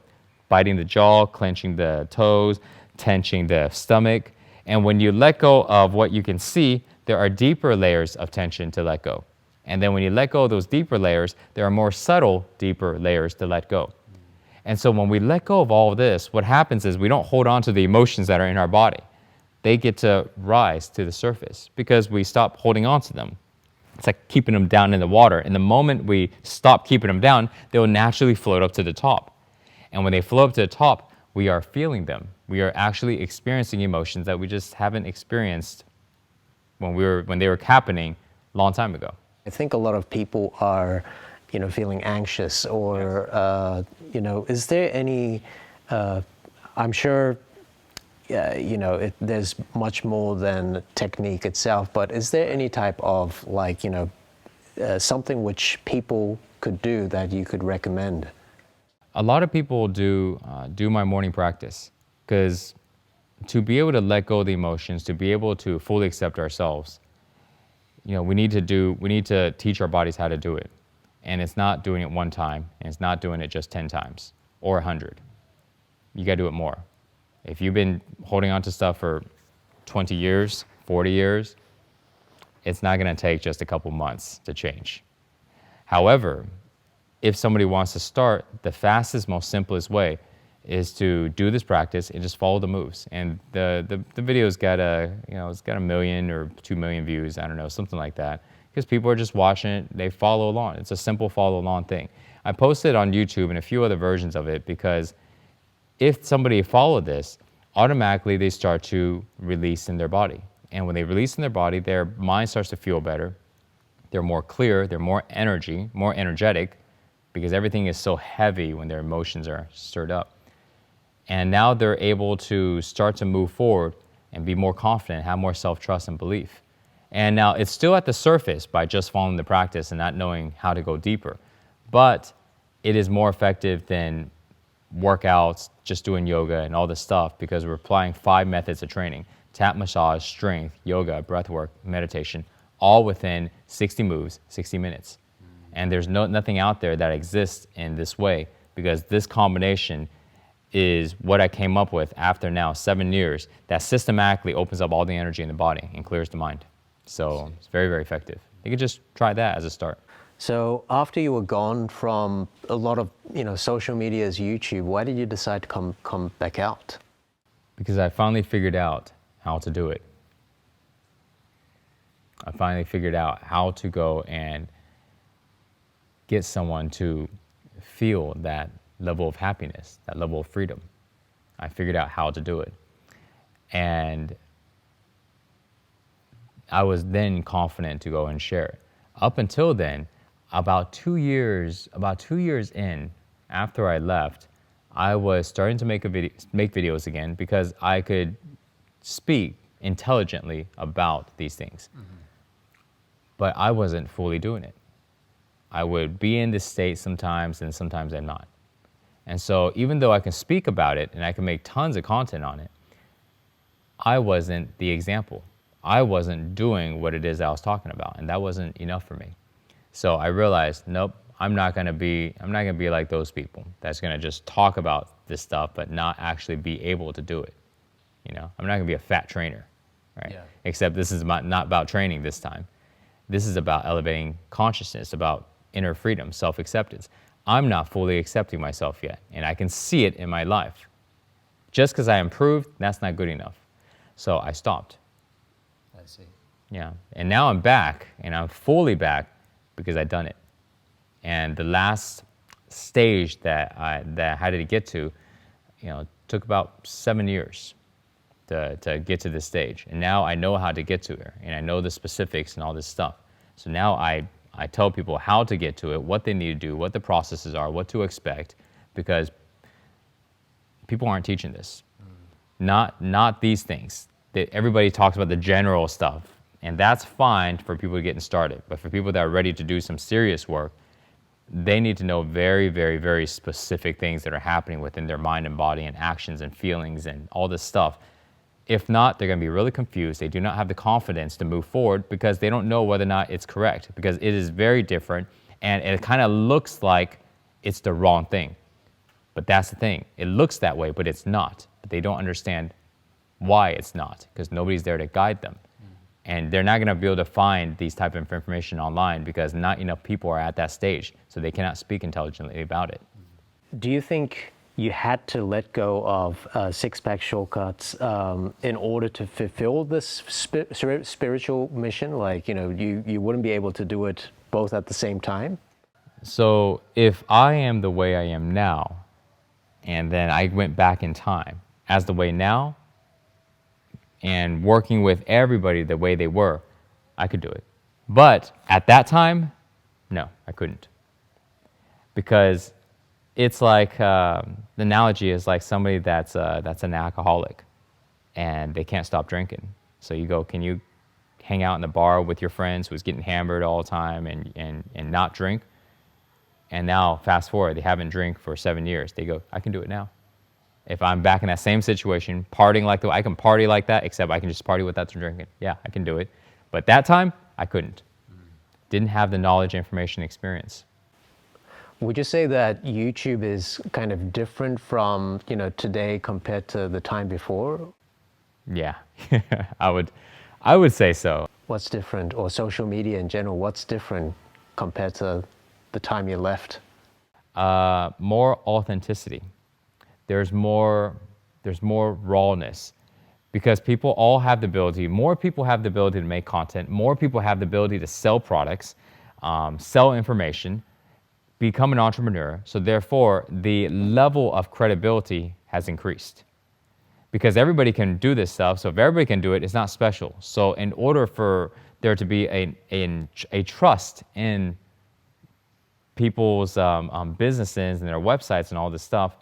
Biting the jaw, clenching the toes, tension the stomach. And when you let go of what you can see, there are deeper layers of tension to let go. And then when you let go of those deeper layers, there are more subtle, deeper layers to let go. And so when we let go of all of this, what happens is we don't hold on to the emotions that are in our body. They get to rise to the surface because we stop holding on to them. It's like keeping them down in the water. And the moment we stop keeping them down, they will naturally float up to the top. And when they float up to the top, we are feeling them. We are actually experiencing emotions that we just haven't experienced when they were happening a long time ago. I think a lot of people are, feeling anxious or, is there any, I'm sure, there's much more than technique itself, but is there any type of something which people could do that you could recommend? A lot of people do my morning practice because to be able to let go of the emotions, to be able to fully accept ourselves, we need to teach our bodies how to do it. And it's not doing it one time, and it's not doing it just 10 times or 100. You got to do it more. If you've been holding on to stuff for 20 years, 40 years, it's not going to take just a couple months to change. However, if somebody wants to start, the fastest, most simplest way is to do this practice and just follow the moves. And the video's got it's got 1 million or 2 million views, I don't know, something like that. Because people are just watching it, they follow along. It's a simple follow along thing. I posted on YouTube and a few other versions of it because if somebody followed this, automatically they start to release in their body. And when they release in their body, their mind starts to feel better. They're more clear, they're more energetic, because everything is so heavy when their emotions are stirred up. And now they're able to start to move forward and be more confident, have more self-trust and belief. And now it's still at the surface by just following the practice and not knowing how to go deeper. But it is more effective than workouts, just doing yoga and all this stuff because we're applying 5 methods of training: tap, massage, strength, yoga, breath work, meditation, all within 60 moves, 60 minutes. And there's nothing out there that exists in this way because this combination is what I came up with after now 7 years that systematically opens up all the energy in the body and clears the mind. So it's very, very effective. You can just try that as a start. So after you were gone from a lot of social media as YouTube, why did you decide to come back out? Because I finally figured out how to do it. I finally figured out how to go and get someone to feel that level of happiness, that level of freedom. I figured out how to do it. And I was then confident to go and share it. Up until then, about 2 years in, after I left, I was starting to make videos again because I could speak intelligently about these things. Mm-hmm. But I wasn't fully doing it. I would be in this state sometimes and sometimes I'm not. And so even though I can speak about it and I can make tons of content on it, I wasn't the example. I wasn't doing what it is I was talking about, and that wasn't enough for me. So I realized, nope, I'm not gonna be like those people that's gonna just talk about this stuff but not actually be able to do it. I'm not gonna be a fat trainer, right? Yeah. Except this is not about training this time. This is about elevating consciousness, about inner freedom, self-acceptance. I'm not fully accepting myself yet, and I can see it in my life. Just because I improved, that's not good enough. So I stopped. I see. Yeah, and now I'm back, and I'm fully back because I've done it. And the last stage that I had to get to, took about 7 years to get to this stage. And now I know how to get to it, and I know the specifics and all this stuff. So now I tell people how to get to it, what they need to do, what the processes are, what to expect, because people aren't teaching this. Not these things. Everybody talks about the general stuff, and that's fine for people getting started. But for people that are ready to do some serious work, they need to know very, very, very specific things that are happening within their mind and body and actions and feelings and all this stuff. If not, they're going to be really confused. They do not have the confidence to move forward because they don't know whether or not it's correct, because it is very different and it kind of looks like it's the wrong thing. But that's the thing. It looks that way, but it's not. But they don't understand why it's not, because nobody's there to guide them. And they're not going to be able to find these type of information online because not enough people are at that stage, so they cannot speak intelligently about it. Do you think you had to let go of six-pack shortcuts in order to fulfill this spiritual mission? Like, you wouldn't be able to do it both at the same time? So if I am the way I am now, and then I went back in time as the way now, and working with everybody the way they were, I could do it. But at that time, no, I couldn't. Because it's like, the analogy is like somebody that's an alcoholic and they can't stop drinking. So you go, can you hang out in the bar with your friends who's getting hammered all the time and not drink? And now, fast forward, they haven't drank for 7 years. They go, I can do it now. If I'm back in that same situation, partying like I can party like that, except I can just party without drinking. Yeah, I can do it. But that time, I couldn't. Didn't have the knowledge, information, experience. Would you say that YouTube is kind of different from, today compared to the time before? Yeah, I would say so. What's different, or social media in general, what's different compared to the time you left? More authenticity. There's more rawness, because people all have the ability, more people have the ability to make content, more people have the ability to sell products, sell information, become an entrepreneur. So therefore, the level of credibility has increased. Because everybody can do this stuff, so if everybody can do it, it's not special. So in order for there to be a trust in people's businesses and their websites and all this stuff,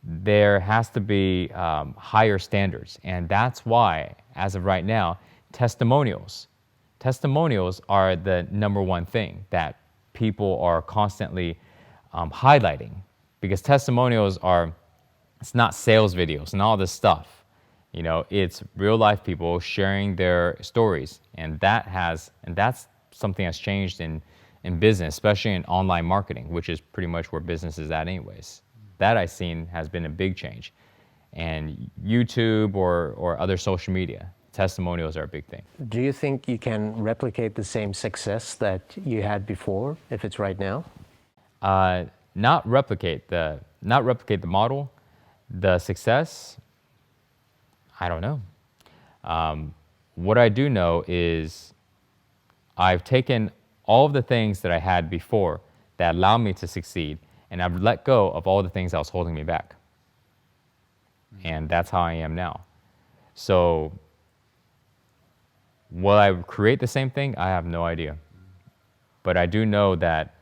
there has to be higher standards. And that's why, as of right now, testimonials are the number one thing that people are constantly highlighting, because testimonials it's not sales videos and all this stuff. It's real life people sharing their stories, and that's something that's changed in business, especially in online marketing, which is pretty much where business is at anyways. That I've seen has been a big change. And YouTube or other social media, testimonials are a big thing. Do you think you can replicate the same success that you had before if it's right now? Not replicate the model, the success. I don't know. What I do know is I've taken all of the things that I had before that allowed me to succeed, and I've let go of all the things that was holding me back. And that's how I am now. So will I create the same thing? I have no idea. But I do know that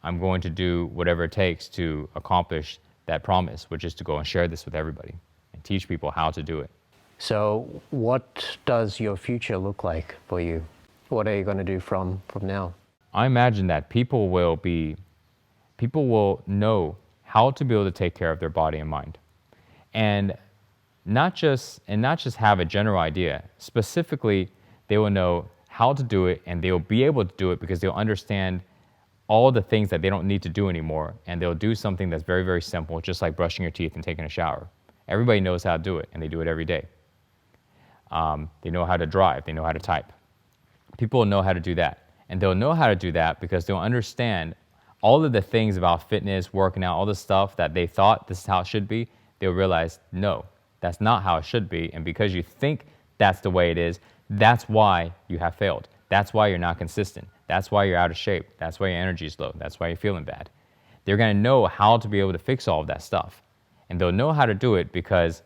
I'm going to do whatever it takes to accomplish that promise, which is to go and share this with everybody and teach people how to do it. So what does your future look like for you? What are you going to do from now? I imagine that people will know how to be able to take care of their body and mind, and not just have a general idea. Specifically, they will know how to do it, and they will be able to do it because they'll understand all the things that they don't need to do anymore, and they'll do something that's very, very simple, just like brushing your teeth and taking a shower. Everybody knows how to do it, and they do it every day. They know how to drive. They know how to type. People will know how to do that. And they'll know how to do that because they'll understand all of the things about fitness, working out, all the stuff that they thought this is how it should be. They'll realize, no, that's not how it should be. And because you think that's the way it is, that's why you have failed. That's why you're not consistent. That's why you're out of shape. That's why your energy is low. That's why you're feeling bad. They're going to know how to be able to fix all of that stuff. And they'll know how to do it because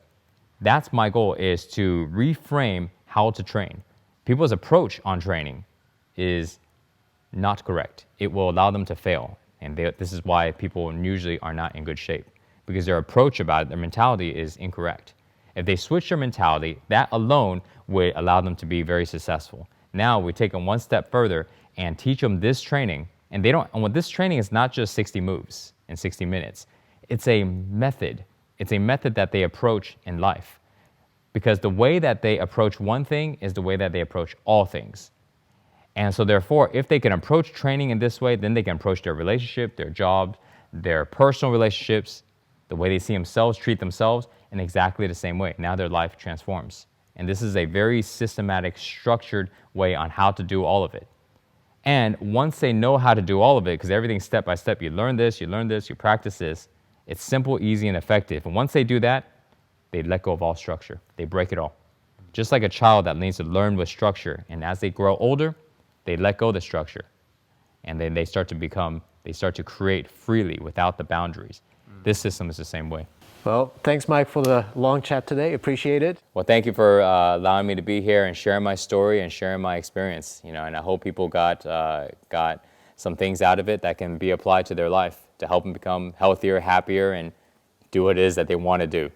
that's my goal, is to reframe how to train. People's approach on training is not correct. It will allow them to fail. And this is why people usually are not in good shape, because their approach about it, their mentality is incorrect. If they switch their mentality, that alone would allow them to be very successful. Now we take them one step further and teach them this training. And what this training is not just 60 moves in 60 minutes. It's a method. It's a method that they approach in life. Because the way that they approach one thing is the way that they approach all things. And so therefore, if they can approach training in this way, then they can approach their relationship, their job, their personal relationships, the way they see themselves, treat themselves in exactly the same way. Now their life transforms. And this is a very systematic, structured way on how to do all of it. And once they know how to do all of it, because everything's step by step, you learn this, you practice this, it's simple, easy, and effective. And once they do that, they let go of all structure. They break it all. Just like a child that needs to learn with structure. And as they grow older, they let go of the structure. And then they start to create freely without the boundaries. This system is the same way. Well, thanks, Mike, for the long chat today. Appreciate it. Well, thank you for allowing me to be here and sharing my story and sharing my experience. And I hope people got some things out of it that can be applied to their life to help them become healthier, happier, and do what it is that they want to do.